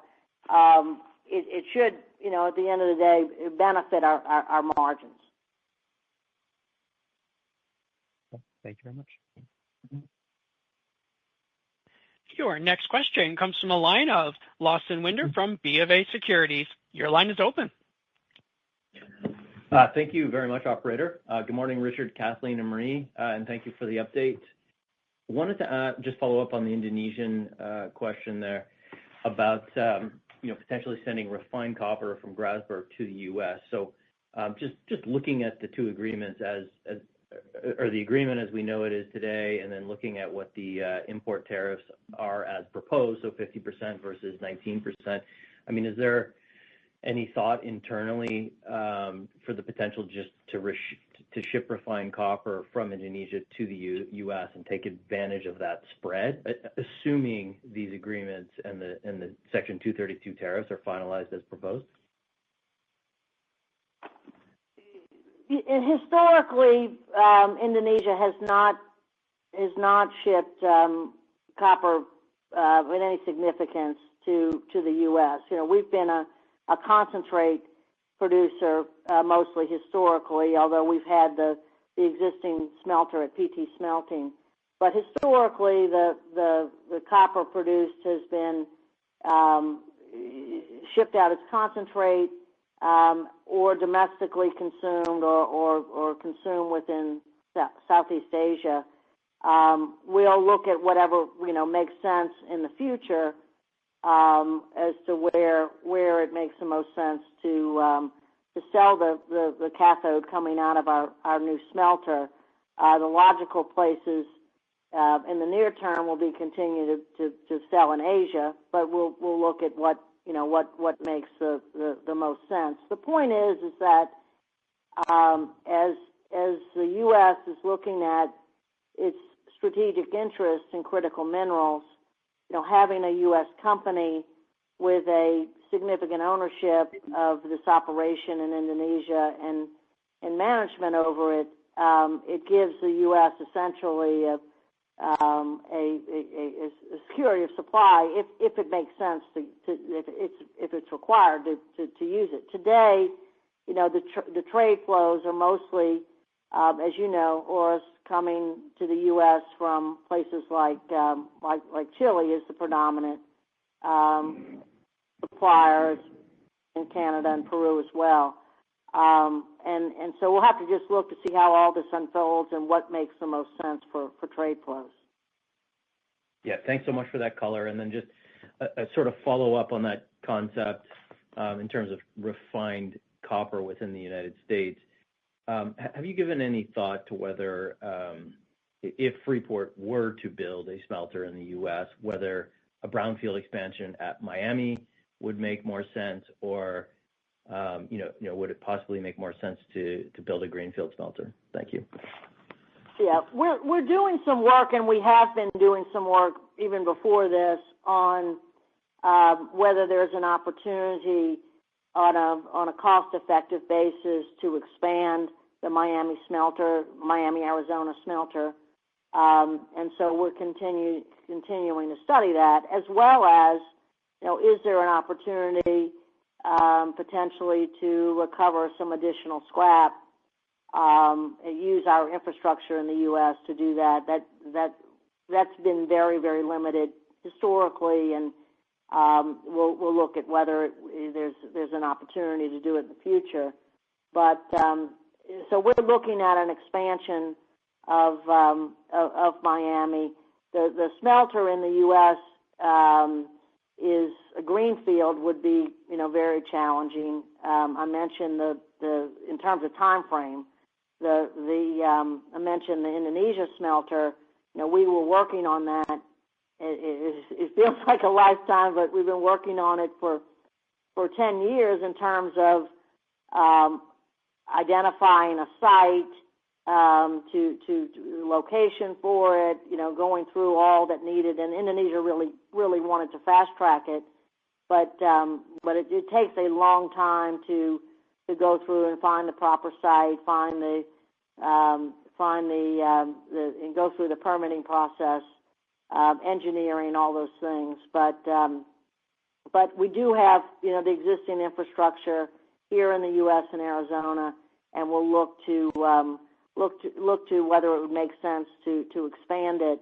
it should, at the end of the day, benefit our margins. Thank you very much. Your next question comes from the line of Lawson Winder from BofA Securities. Your line is open. Thank you very much, operator. Good morning, Richard, Kathleen, and Marie, and thank you for the update. I wanted to just follow up on the Indonesian question there about potentially sending refined copper from Grasberg to the U.S. So just looking at the two agreements or the agreement as we know it is today, and then looking at what the import tariffs are as proposed, so 50% versus 19%. I mean, is there any thought internally for the potential just to ship refined copper from Indonesia to the U.S. and take advantage of that spread, assuming these agreements and the Section 232 tariffs are finalized as proposed? Historically, Indonesia has not shipped copper with any significance to the U.S. We've been a concentrate producer mostly historically, although we've had the existing smelter at PT Smelting. But historically, the copper produced has been shipped out as concentrate or domestically consumed or consumed within Southeast Asia. We'll look at whatever makes sense in the future as to where it makes the most sense to sell the cathode coming out of our new smelter. The logical places in the near term will be continue to sell in Asia, but we'll look at what makes the most sense. The point is that as the U.S. is looking at its strategic interest in critical minerals, having a U.S. company with a significant ownership of this operation in Indonesia and management over it, it gives the U.S. essentially a security of supply if it makes sense if it's required to use it. Today, the trade flows are mostly, as you know, ores coming to the U.S. from places like Chile is the predominant suppliers in Canada and Peru as well. And so we'll have to just look to see how all this unfolds and what makes the most sense for trade flows. Yeah, thanks so much for that color. And then just a sort of follow up on that concept in terms of refined copper within the United States. Have you given any thought to whether, if Freeport were to build a smelter in the U.S., whether a brownfield expansion at Miami would make more sense, or would it possibly make more sense to build a greenfield smelter? Thank you. Yeah, we're doing some work, and we have been doing some work even before this on whether there's an opportunity on a cost-effective basis to expand the Miami Arizona smelter, and so we're continuing to study that, as well as is there an opportunity potentially to recover some additional scrap, use our infrastructure in the U.S. to do that. That's been very, very limited historically, and we'll look at whether there's an opportunity to do it in the future. But so we're looking at an expansion of Miami. The smelter in the U.S. is a greenfield would be very challenging. I mentioned the in terms of time frame. I mentioned the Indonesia smelter. We were working on that. It feels like a lifetime, but we've been working on it for 10 years in terms of identifying a site, to location for it, going through all that needed. And Indonesia really wanted to fast track it, but it takes a long time to go through and find the proper site, and go through the permitting process, engineering, all those things. But we do have the existing infrastructure here in the U.S. and Arizona, and we'll look to whether it would make sense to expand it.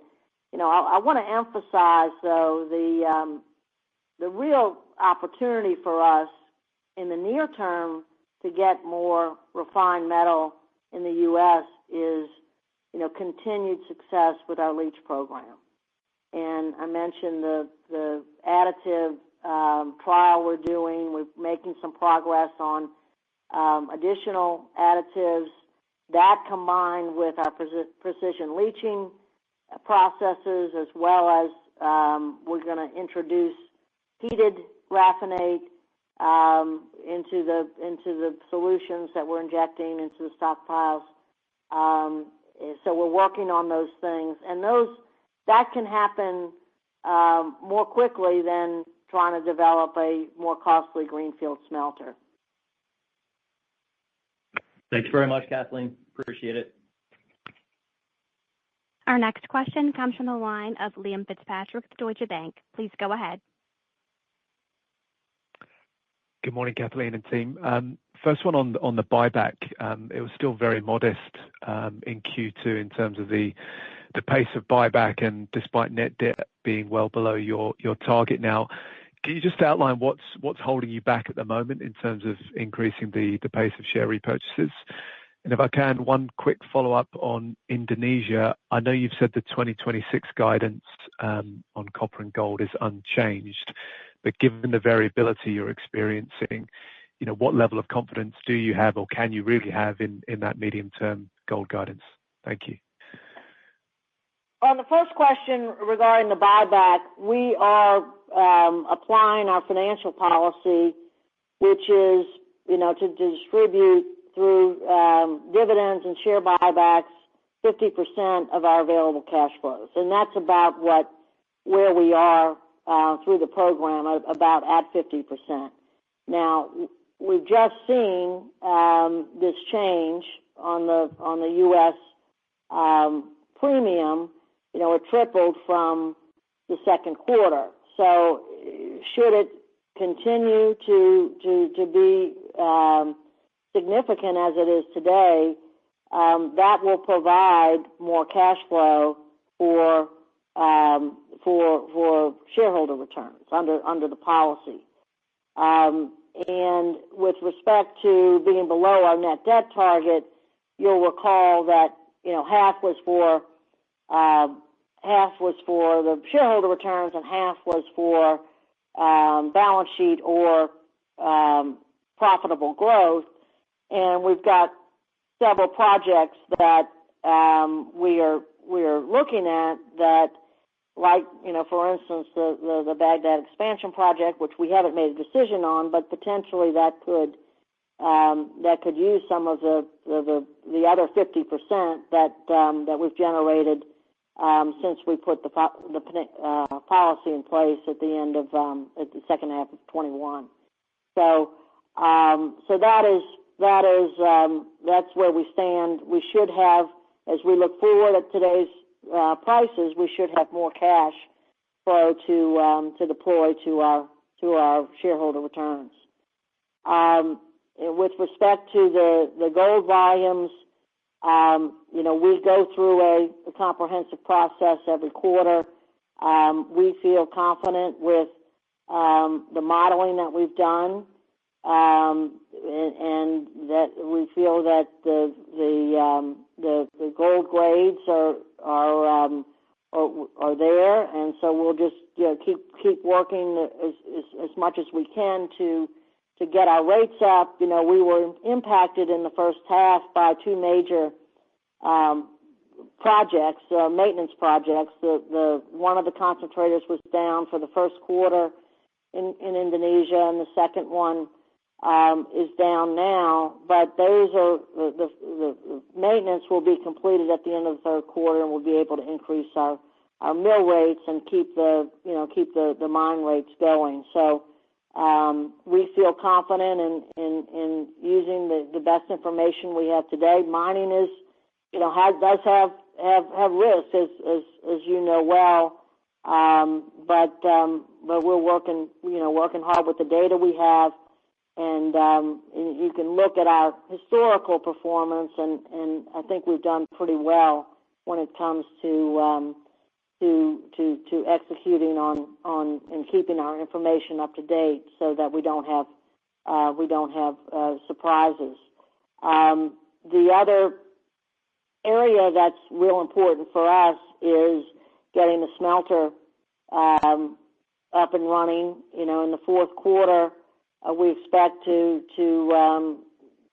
I want to emphasize, though, the real opportunity for us in the near term to get more refined metal in the U.S. is, continued success with our leach program. And I mentioned the additive trial we're doing. We're making some progress on additional additives. That combined with our precision leaching processes, as well as we're going to introduce heated raffinate into the solutions that we're injecting into the stockpiles. So we're working on those things, and that can happen more quickly than trying to develop a more costly greenfield smelter. Thanks very much, Kathleen. Appreciate it. Our next question comes from the line of Liam Fitzpatrick with Deutsche Bank. Please go ahead. Good morning, Kathleen and team. First one on the buyback. It was still very modest in Q2 in terms of the pace of buyback, and despite net debt being well below your target now. Can you just outline what's holding you back at the moment in terms of increasing the pace of share repurchases? And if I can, one quick follow-up on Indonesia. I know you've said the 2026 guidance on copper and gold is unchanged, but given the variability you're experiencing, what level of confidence do you have, or can you really have in that medium-term gold guidance? Thank you. On the first question regarding the buyback, we are applying our financial policy, which is, to distribute through dividends and share buybacks 50% of our available cash flows, and that's about where we are through the program, about at 50%. Now, we've just seen this change on the U.S. premium. It tripled from the second quarter. So, should it continue to be significant as it is today, that will provide more cash flow for shareholder returns under the policy. And with respect to being below our net debt target, you'll recall that half was for the shareholder returns and half was for balance sheet or profitable growth. And we've got several projects that we are looking at that, like, for instance, the Baghdad expansion project, which we haven't made a decision on, but potentially that could use some of the other 50% that we've generated since we put the policy in place at the second half of 21. So that's where we stand. We should have, as we look forward at today's prices, we should have more cash flow to deploy to our shareholder returns. With respect to the gold volumes, we go through a comprehensive process every quarter. We feel confident with the modeling that we've done, and that we feel that the gold grades are there, and so we'll just keep working as much as we can to get our rates up. We were impacted in the first half by two major projects, maintenance projects. The one of the concentrators was down for the first quarter in Indonesia, and the second one is down now. But those are the maintenance will be completed at the end of the third quarter, and we'll be able to increase our mill rates and keep the mine rates going. So we feel confident in using the best information we have today. Mining is does have risks, as you know well, but we're working hard with the data we have, and you can look at our historical performance, and I think we've done pretty well when it comes to to executing on and keeping our information up to date so that we don't have surprises. The other area that's real important for us is getting the smelter up and running. In the fourth quarter, we expect to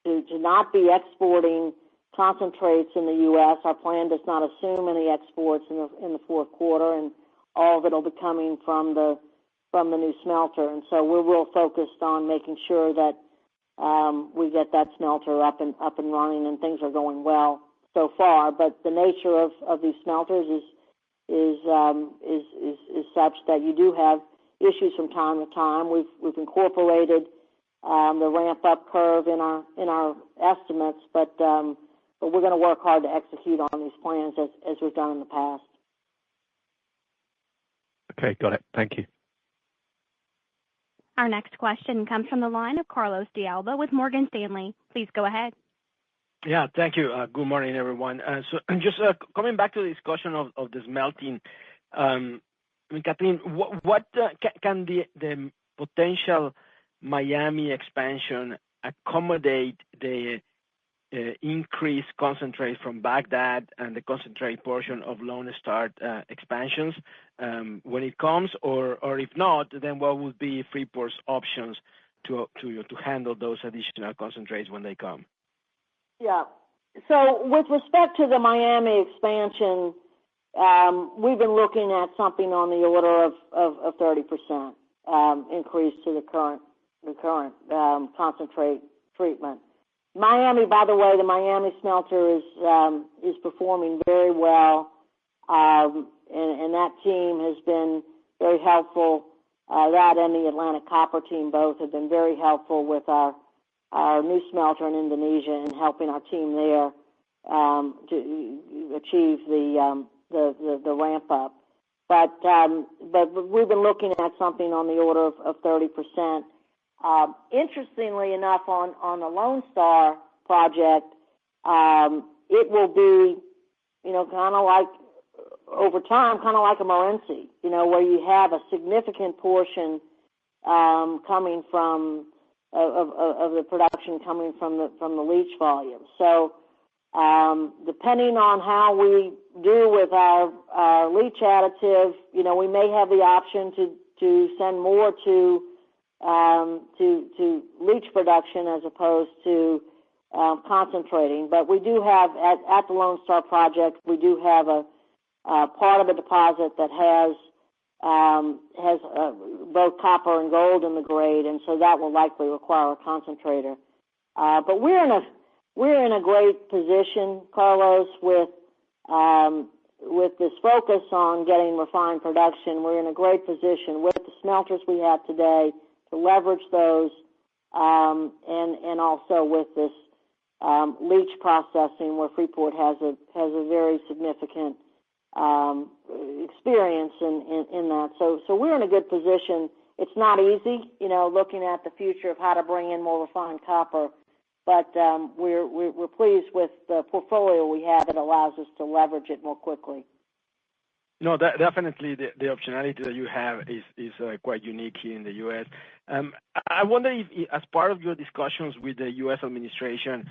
not be exporting concentrates in the U.S. Our plan does not assume any exports in the fourth quarter, and all of it will be coming from the new smelter. And so we're real focused on making sure that we get that smelter up and running, and things are going well so far. But the nature of these smelters is such that you do have issues from time to time. We've incorporated the ramp up curve in our estimates, but we're going to work hard to execute on these plans as we've done in the past. Okay, got it. Thank you. Our next question comes from the line of Carlos de Alba with Morgan Stanley. Please go ahead. Yeah, thank you. Good morning, everyone. So just coming back to the discussion of the smelting, Kathleen, what can the potential Miami expansion accommodate the increased concentrate from Baghdad and the concentrate portion of Lone Star expansions when it comes, or if not, then what would be Freeport's options to handle those additional concentrates when they come? Yeah. So with respect to the Miami expansion, we've been looking at something on the order of 30% increase to the current concentrate treatment. Miami, by the way, the Miami smelter is performing very well, and that team has been very helpful. That and the Atlantic Copper team both have been very helpful with our new smelter in Indonesia and helping our team there to achieve the ramp up. But we've been looking at something on the order of 30%. Interestingly enough, on the Lone Star project, it will be, kind of like over time, kind of like a Morenci, where you have a significant portion coming from of the production coming from the leach volume. So depending on how we do with our leach additive, we may have the option to send more to leach production as opposed to concentrating. But we do have at the Lone Star project, we do have a part of a deposit that has both copper and gold in the grade, and so that will likely require a concentrator. But we're in a great position, Carlos, with this focus on getting refined production. We're in a great position with the smelters we have today to leverage those, and also with this leach processing, where Freeport has a very significant experience in that. So we're in a good position. It's not easy, looking at the future of how to bring in more refined copper, but we're pleased with the portfolio we have that allows us to leverage it more quickly. No, definitely the optionality that you have is quite unique here in the U.S. I wonder if, as part of your discussions with the U.S. administration,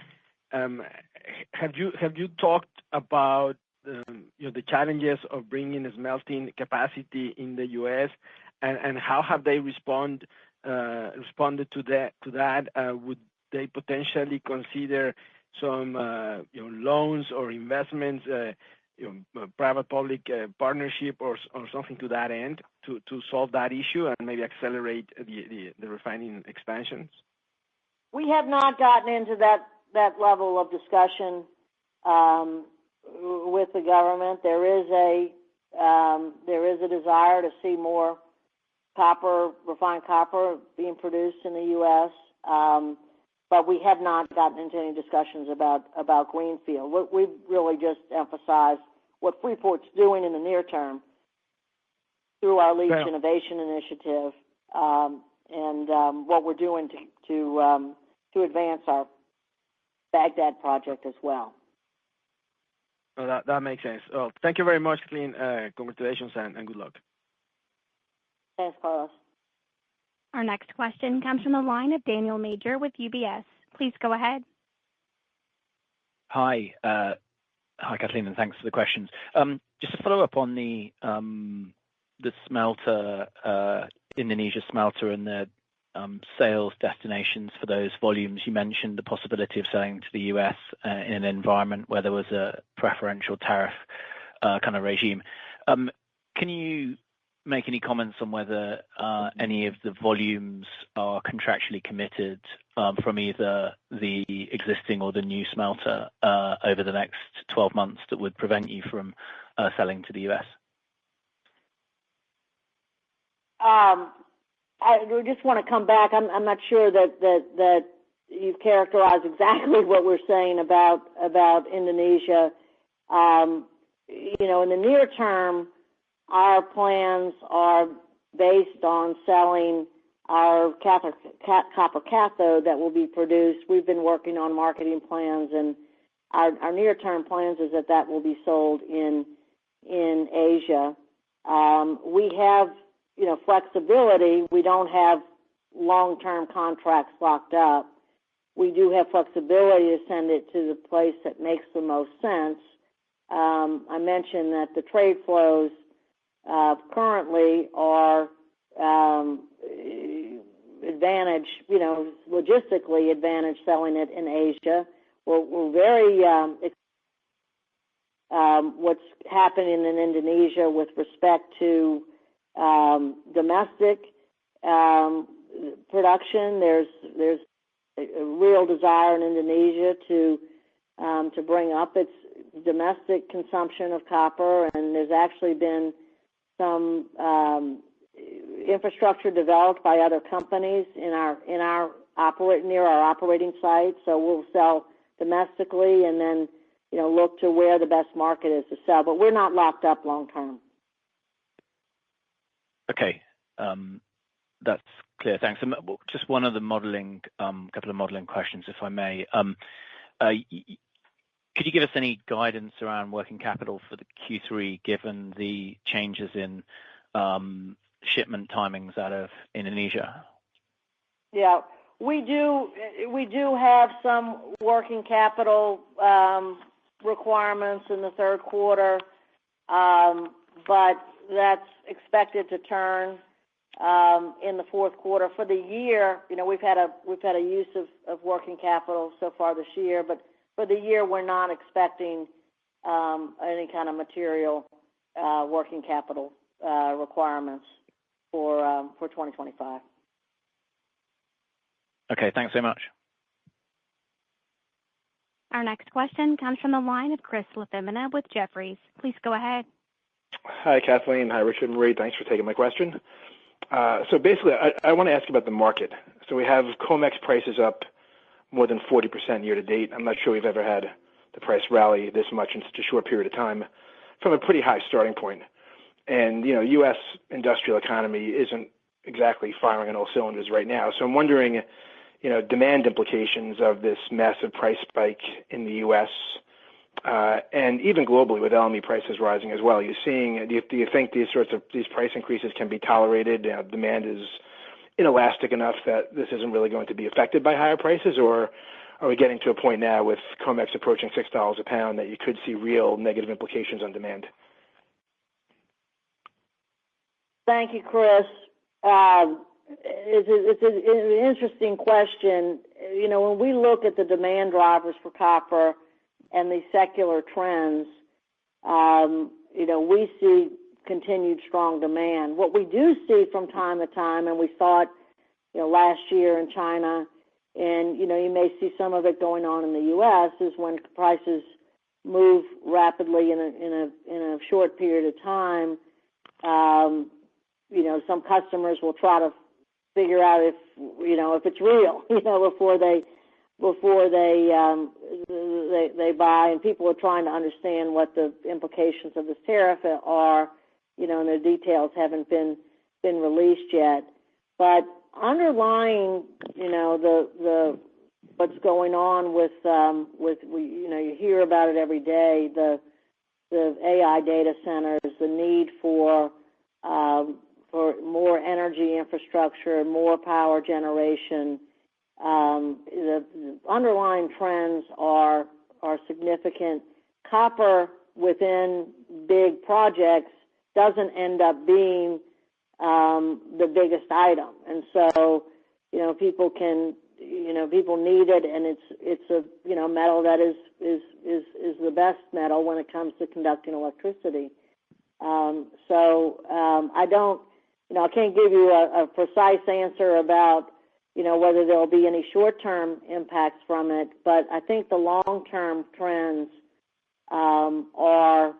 have you talked about the challenges of bringing smelting capacity in the U.S. and how have they responded to that? Would they potentially consider some loans or investments, private-public partnership or something to that end to solve that issue and maybe accelerate the refining expansions? We have not gotten into that level of discussion with the government. There is a desire to see more refined copper being produced in the U.S., but we have not gotten into any discussions about greenfield. We've really just emphasized what Freeport's doing in the near term through our Leach Innovation Initiative, and what we're doing to advance our Baghdad project as well. No, that makes sense. Well, thank you very much, Kathleen. Congratulations and good luck. Thanks, Carlos. Our next question comes from the line of Daniel Major with UBS. Please go ahead. Hi, Kathleen, and thanks for the questions. Just to follow up on the smelter, Indonesia smelter and the sales destinations for those volumes. You mentioned the possibility of selling to the US in an environment where there was a preferential tariff kind of regime. Can you make any comments on whether any of the volumes are contractually committed from either the existing or the new smelter over the next 12 months that would prevent you from selling to the US? I just want to come back. I'm not sure that you've characterized exactly what we're saying about Indonesia. In the near term, our plans are based on selling our copper cathode that will be produced. We've been working on marketing plans, and our near-term plans is that will be sold in Asia. We have flexibility. We don't have long-term contracts locked up. We do have flexibility to send it to the place that makes the most sense. I mentioned that the trade flows currently are advantage, logistically advantage selling it in Asia. We're very what's happening in Indonesia with respect to domestic production. There's a real desire in Indonesia to bring up its domestic consumption of copper, and there's actually been some infrastructure developed by other companies near our operating site. So we'll sell domestically and then look to where the best market is to sell. But we're not locked up long term. Okay, that's clear. Thanks. Just one other couple of modeling questions, if I may. Could you give us any guidance around working capital for the Q3, given the changes in shipment timings out of Indonesia? Yeah, we do have some working capital requirements in the third quarter, but that's expected to turn in the fourth quarter. For the year, we've had a use of working capital so far this year, but for the year, we're not expecting any kind of material working capital requirements for 2025. Okay, thanks so much. Our next question comes from the line of Chris LaFemina with Jefferies. Please go ahead. Hi, Kathleen. Hi, Richard and Marie. Thanks for taking my question. So basically, I want to ask about the market. So we have COMEX prices up more than 40% year to date. I'm not sure we've ever had the price rally this much in such a short period of time from a pretty high starting point. And, U.S. industrial economy isn't exactly firing on all cylinders right now. So I'm wondering, demand implications of this massive price spike in the U.S. And even globally with LME prices rising as well. Do you think these price increases can be tolerated? Demand is inelastic enough that this isn't really going to be affected by higher prices, or are we getting to a point now with COMEX approaching $6 a pound that you could see real negative implications on demand? Thank you, Chris. It's an interesting question. When we look at the demand drivers for copper and the secular trends, we see continued strong demand. What we do see from time to time, and we saw it, last year in China, and you may see some of it going on in the U.S., is when prices move rapidly in a short period of time. Some customers will try to figure out if it's real, before they buy, and people are trying to understand what the implications of this tariff are, and the details haven't been released yet. But underlying, the what's going on with you hear about it every day, the the AI data centers, the need for more energy infrastructure, more power generation. The underlying trends are significant. Copper within big projects doesn't end up being the biggest item, and so people need it, and it's a metal that is the best metal when it comes to conducting electricity. I can't give you a precise answer about whether there'll be any short-term impacts from it, but I think the long-term trends are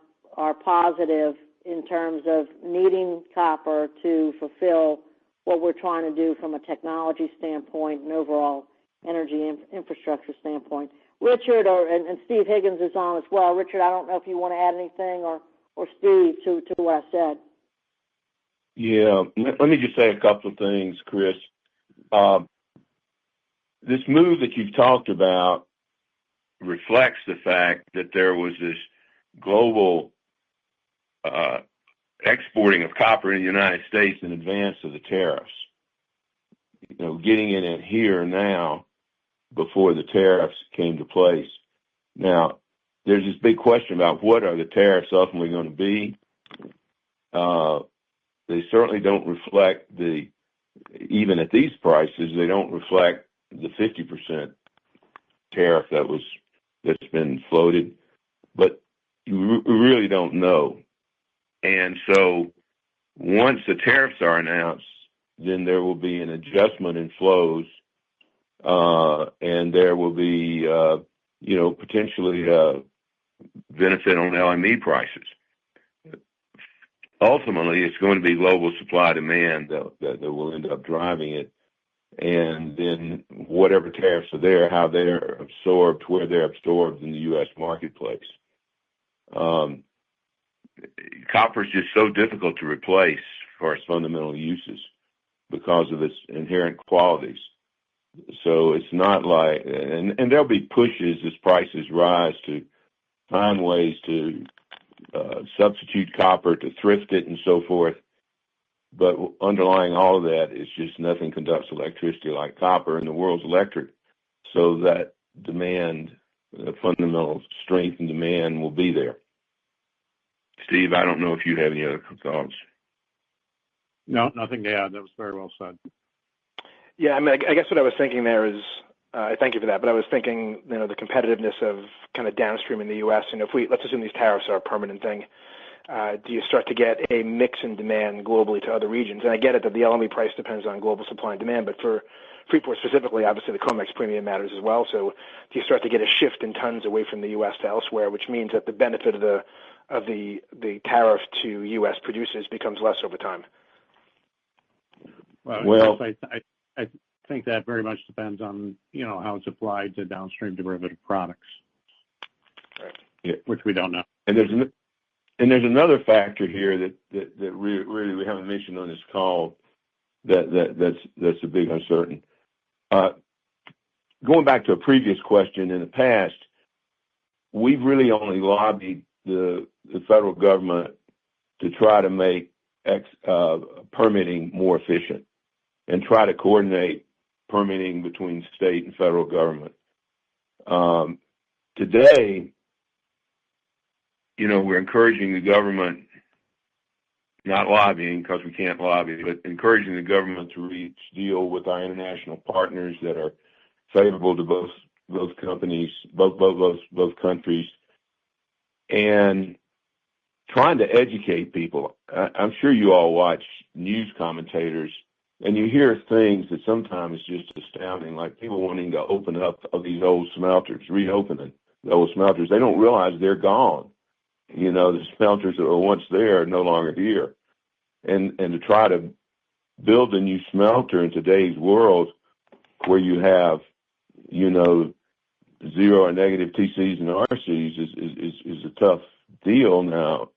positive in terms of needing copper to fulfill what we're trying to do from a technology standpoint and overall energy infrastructure standpoint. Richard and Steve Higgins is on as well. Richard, I don't know if you want to add anything, or Steve, to what I said. Yeah, let me just say a couple of things, Chris. This move that you've talked about reflects the fact that there was this global exporting of copper in the United States in advance of the tariffs. Getting it in here now before the tariffs came to place. Now, there's this big question about what are the tariffs ultimately going to be. They certainly don't reflect even at these prices, they don't reflect the 50% tariff that's been floated, but you really don't know. And so once the tariffs are announced, then there will be an adjustment in flows, and there will be, potentially benefit on LME prices. Ultimately, it's going to be global supply demand that will end up driving it. And then whatever tariffs are there, how they're absorbed, where they're absorbed in the U.S. marketplace. Copper is just so difficult to replace for its fundamental uses because of its inherent qualities. So it's not like, and there'll be pushes as prices rise to find ways to substitute copper, to thrift it, and so forth. But underlying all of that is just nothing conducts electricity like copper, and the world's electric. So that demand, fundamental strength and demand will be there. Steve, I don't know if you have any other thoughts. No, nothing to add. That was very well said. Yeah, I mean, I guess what I was thinking there is, thank you for that, but I was thinking, the competitiveness of kind of downstream in the U.S., and let's assume these tariffs are a permanent thing, do you start to get a mix in demand globally to other regions? And I get it that the LME price depends on global supply and demand, but for Freeport specifically, obviously the COMEX premium matters as well. So do you start to get a shift in tons away from the U.S. to elsewhere, which means that the benefit of the tariff to U.S. producers becomes less over time? Well, I think that very much depends on how it's applied to downstream derivative products, right? Yeah. Which we don't know. And there's another factor here that really we haven't mentioned on this call that's a big uncertain. Going back to a previous question, in the past, we've really only lobbied the federal government to try to make permitting more efficient and try to coordinate permitting between state and federal government. Today, we're encouraging the government, not lobbying because we can't lobby, but encouraging the government to reach deal with our international partners that are favorable to both companies, both countries, and trying to educate people. I'm sure you all watch news commentators, and you hear things that sometimes is just astounding, like people wanting to open up of these old smelters, reopening the old smelters. They don't realize they're gone. The smelters that were once there are no longer here. And to try to build a new smelter in today's world where you have, zero or negative TCs and RCs is a tough deal. Now,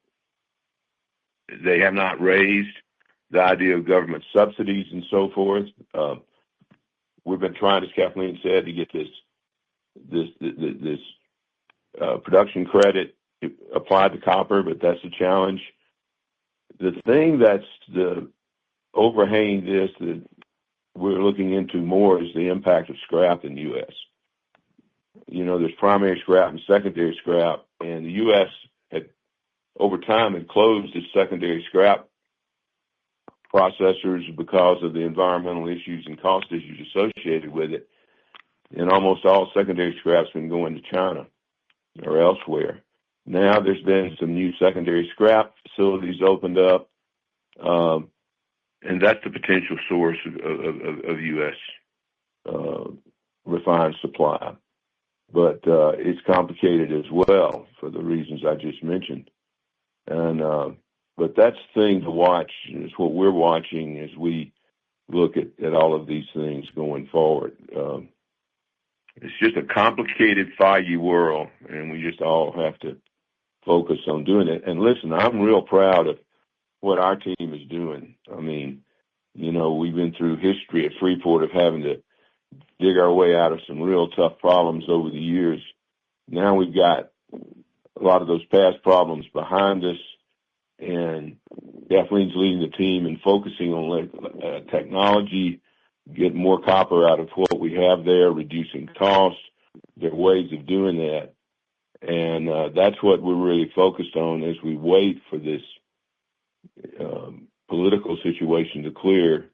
they have not raised the idea of government subsidies and so forth. We've been trying, as Kathleen said, to get this production credit applied to copper, but that's a challenge. The thing that's the overhanging this that we're looking into more is the impact of scrap in the U.S. There's primary scrap and secondary scrap, and the U.S. over time had closed its secondary scrap processors because of the environmental issues and cost issues associated with it. And almost all secondary scrap's been going to China or elsewhere. Now there's been some new secondary scrap facilities opened up, and that's the potential source of U.S. Refined supply. But it's complicated as well for the reasons I just mentioned. But that's the thing to watch. It's what we're watching as we look at all of these things going forward. It's just a complicated, foggy world, and we just all have to focus on doing it. And listen, I'm real proud of what our team is doing. I mean, we've been through history at Freeport of having to dig our way out of some real tough problems over the years. Now we've got a lot of those past problems behind us, and Kathleen's leading the team and focusing on technology, get more copper out of what we have there, reducing costs. There are ways of doing that. And that's what we're really focused on as we wait for this political situation to clear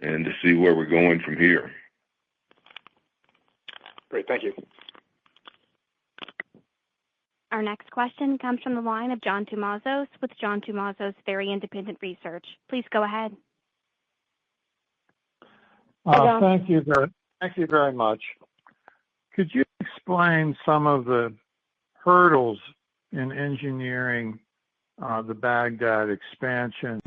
and to see where we're going from here. Great, thank you. Our next question comes from the line of John Tumazos with John Tumazos Very Independent Research. Please go ahead. Thank you very much. Could you explain some of the hurdles in engineering the Baghdad expansion?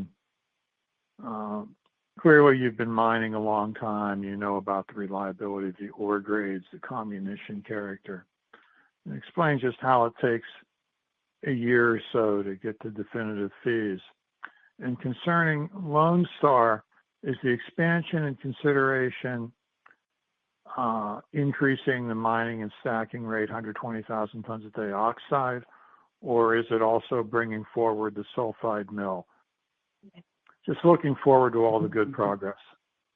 Clearly, you've been mining a long time. You know about the reliability of the ore grades, the comminution character. And explain just how it takes a year or so to get the definitive fees. And concerning Lone Star, is the expansion and consideration increasing the mining and stacking rate, 120,000 tons a day oxide, or is it also bringing forward the sulfide mill? Just looking forward to all the good progress.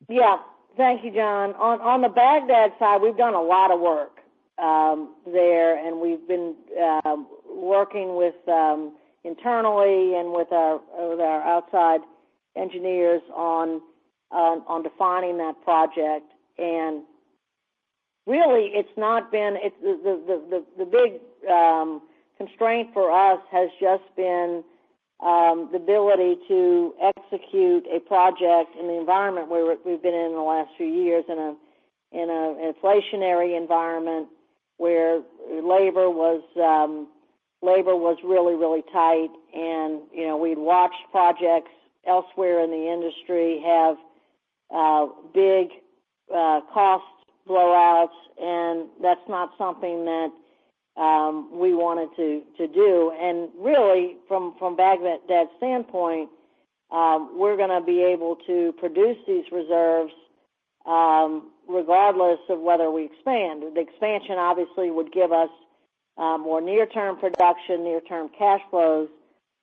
Yeah, thank you, John. On the Baghdad side, we've done a lot of work there, and we've been working with internally and with our outside engineers on defining that project. And really, it's not been the big constraint for us has just been the ability to execute a project in the environment where we've been in the last few years, in an inflationary environment where labor was really, really tight. And we'd watched projects elsewhere in the industry have big cost blowouts, and that's not something that we wanted to do. And really, from Baghdad's standpoint, we're going to be able to produce these reserves regardless of whether we expand. The expansion obviously would give us more near-term production, near-term cash flows,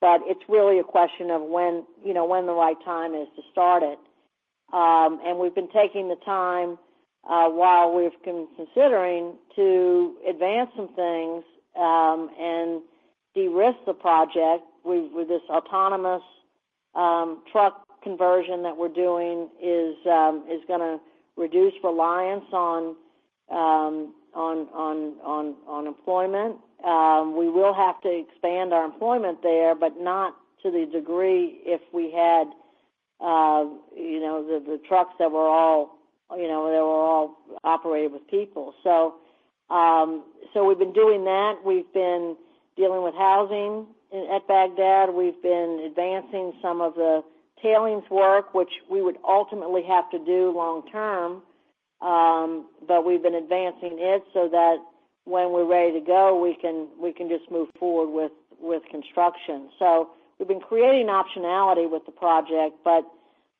but it's really a question of when the right time is to start it. And we've been taking the time while we've been considering to advance some things and de-risk the project. With this autonomous truck conversion that we're doing is going to reduce reliance on employment. We will have to expand our employment there, but not to the degree if we had the trucks that were all operated with people. So we've been doing that. We've been dealing with housing at Baghdad. We've been advancing some of the tailings work, which we would ultimately have to do long term, but we've been advancing it so that when we're ready to go, we can just move forward with construction. So we've been creating optionality with the project, but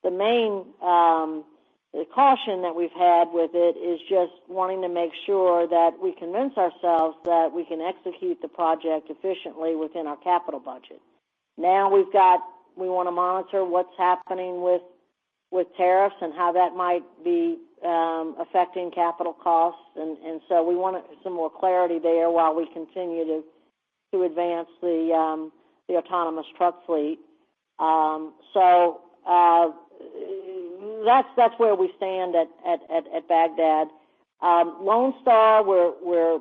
the main caution that we've had with it is just wanting to make sure that we convince ourselves that we can execute the project efficiently within our capital budget. Now we want to monitor what's happening with tariffs and how that might be affecting capital costs, and so we want some more clarity there while we continue to advance the autonomous truck fleet. So that's where we stand at Baghdad. Lone Star, we're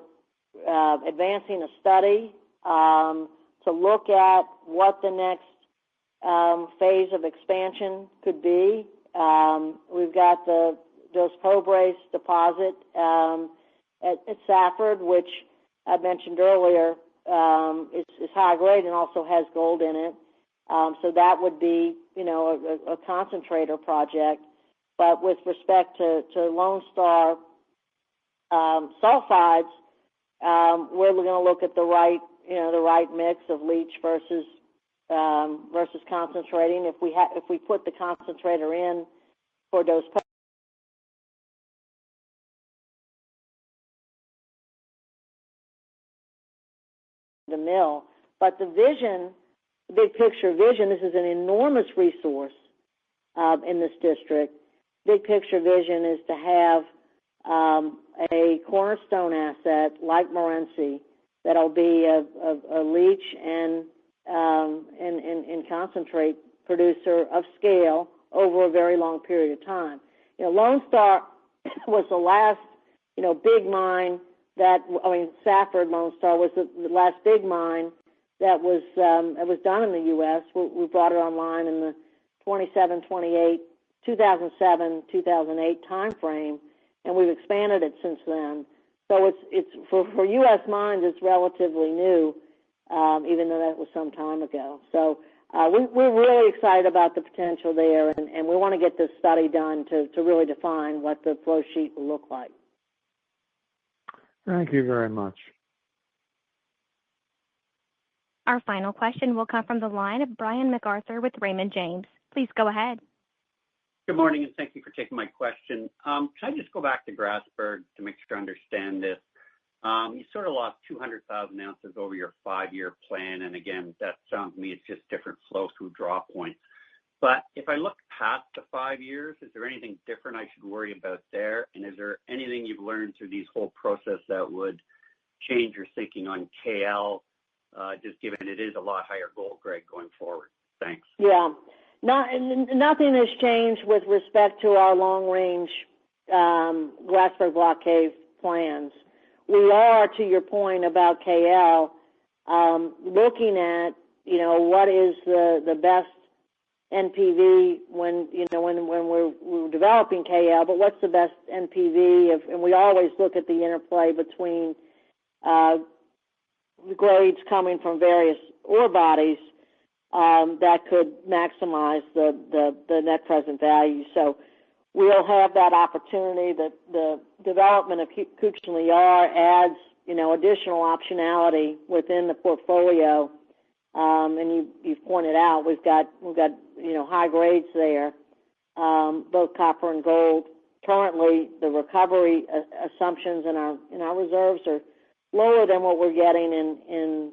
advancing a study to look at what the next phase of expansion could be. We've got the Dos Pobres deposit at Safford, which I mentioned earlier, is high grade and also has gold in it. So that would be, a concentrator project. But with respect to Lone Star sulfides, we're going to look at the right mix of leach versus concentrating. If we put the concentrator in for Dos Pobres, the mill, but the vision, big picture vision, this is an enormous resource in this district. Big picture vision is to have a cornerstone asset like Morenci that'll be a leach and concentrate producer of scale over a very long period of time. Lone Star was the last, big mine Safford Lone Star was the last big mine that was done in the U.S. We brought it online in the 2007, 2008 time frame, and we've expanded it since then. So it's for U.S. mines, it's relatively new, even though that was some time ago. So we're really excited about the potential there, and we want to get this study done to really define what the flow sheet will look like. Thank you very much. Our final question will come from the line of Brian MacArthur with Raymond James. Please go ahead. Good morning, and thank you for taking my question. Can I just go back to Grasberg to make sure I understand this? You sort of lost 200,000 ounces over your 5-year plan, and again, that sounds to me it's just different flow-through draw points. But if I look past the 5 years, is there anything different I should worry about there? And is there anything you've learned through these whole process that would change your thinking on KL, just given it is a lot higher gold grade going forward? Thanks. Yeah. Nothing has changed with respect to our long-range Grasberg Block Cave plans. We are, to your point about KL, looking at, what is the best NPV when we're developing KL, but what's the best NPV? And we always look at the interplay between the grades coming from various ore bodies that could maximize the net present value. So we'll have that opportunity. The development of Kucing Liar adds, additional optionality within the portfolio. And you've pointed out we've got high grades there, both copper and gold. Currently, the recovery assumptions in our reserves are lower than what we're getting in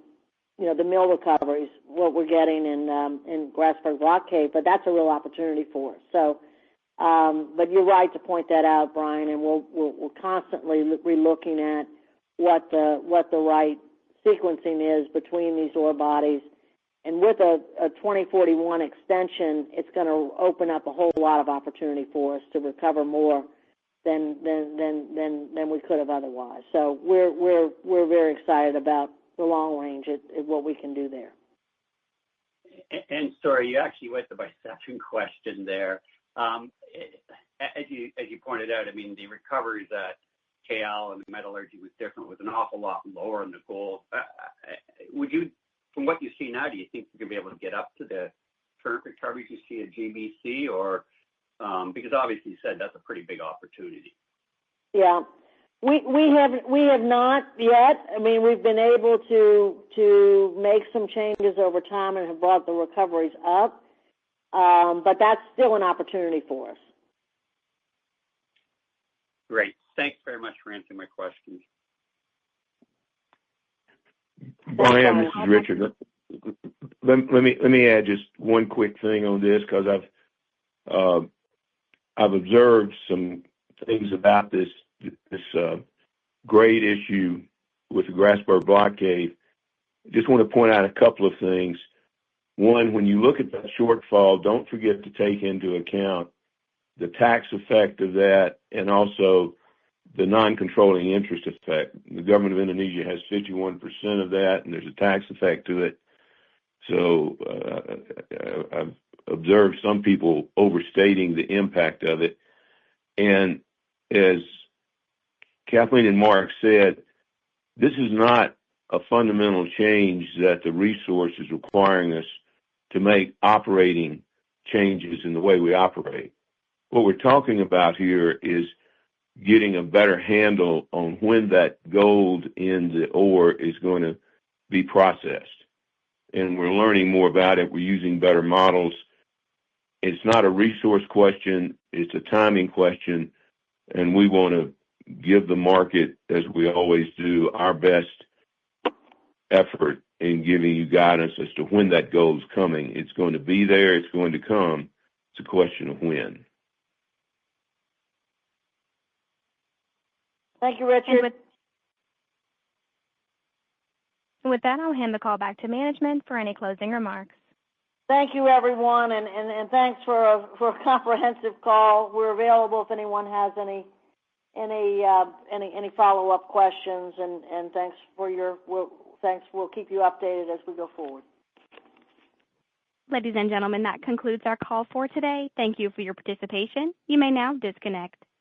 the mill recoveries, what we're getting in Grasberg Block Cave, but that's a real opportunity for us. So, but you're right to point that out, Brian, and we'll constantly be looking at what the right sequencing is between these ore bodies. And with a 2041 extension, it's going to open up a whole lot of opportunity for us to recover more than we could have otherwise. So we're very excited about the long range at what we can do there. And sorry, you actually went to my second question there. As you pointed out, I mean, the recoveries at KL and the metallurgy was different, was an awful lot lower in the gold. Would you, from what you see now, do you think you're going to be able to get up to the current recoveries you see at GBC, or because obviously you said that's a pretty big opportunity? Yeah, we have not yet. I mean, we've been able to make some changes over time and have brought the recoveries up, but that's still an opportunity for us. Great. Thanks very much for answering my questions. Brian, this is Richard. Let me add just one quick thing on this, because I've observed some things about this grade issue with the Grasberg Block Cave. Just want to point out a couple of things. One, when you look at that shortfall, don't forget to take into account the tax effect of that and also the non-controlling interest effect. The government of Indonesia has 51% of that, and there's a tax effect to it. So I've observed some people overstating the impact of it. And as Kathleen and Mark said, this is not a fundamental change that the resource is requiring us to make operating changes in the way we operate. What we're talking about here is getting a better handle on when that gold in the ore is going to be processed. And we're learning more about it. We're using better models. It's not a resource question. It's a timing question. And we want to give the market, as we always do, our best effort in giving you guidance as to when that gold's coming. It's going to be there. It's going to come. It's a question of when. Thank you, Richard. With that, I'll hand the call back to management for any closing remarks. Thank you, everyone, and thanks for a comprehensive call. We're available if anyone has any follow-up questions, and thanks for thanks. We'll keep you updated as we go forward. Ladies and gentlemen, that concludes our call for today. Thank you for your participation. You may now disconnect.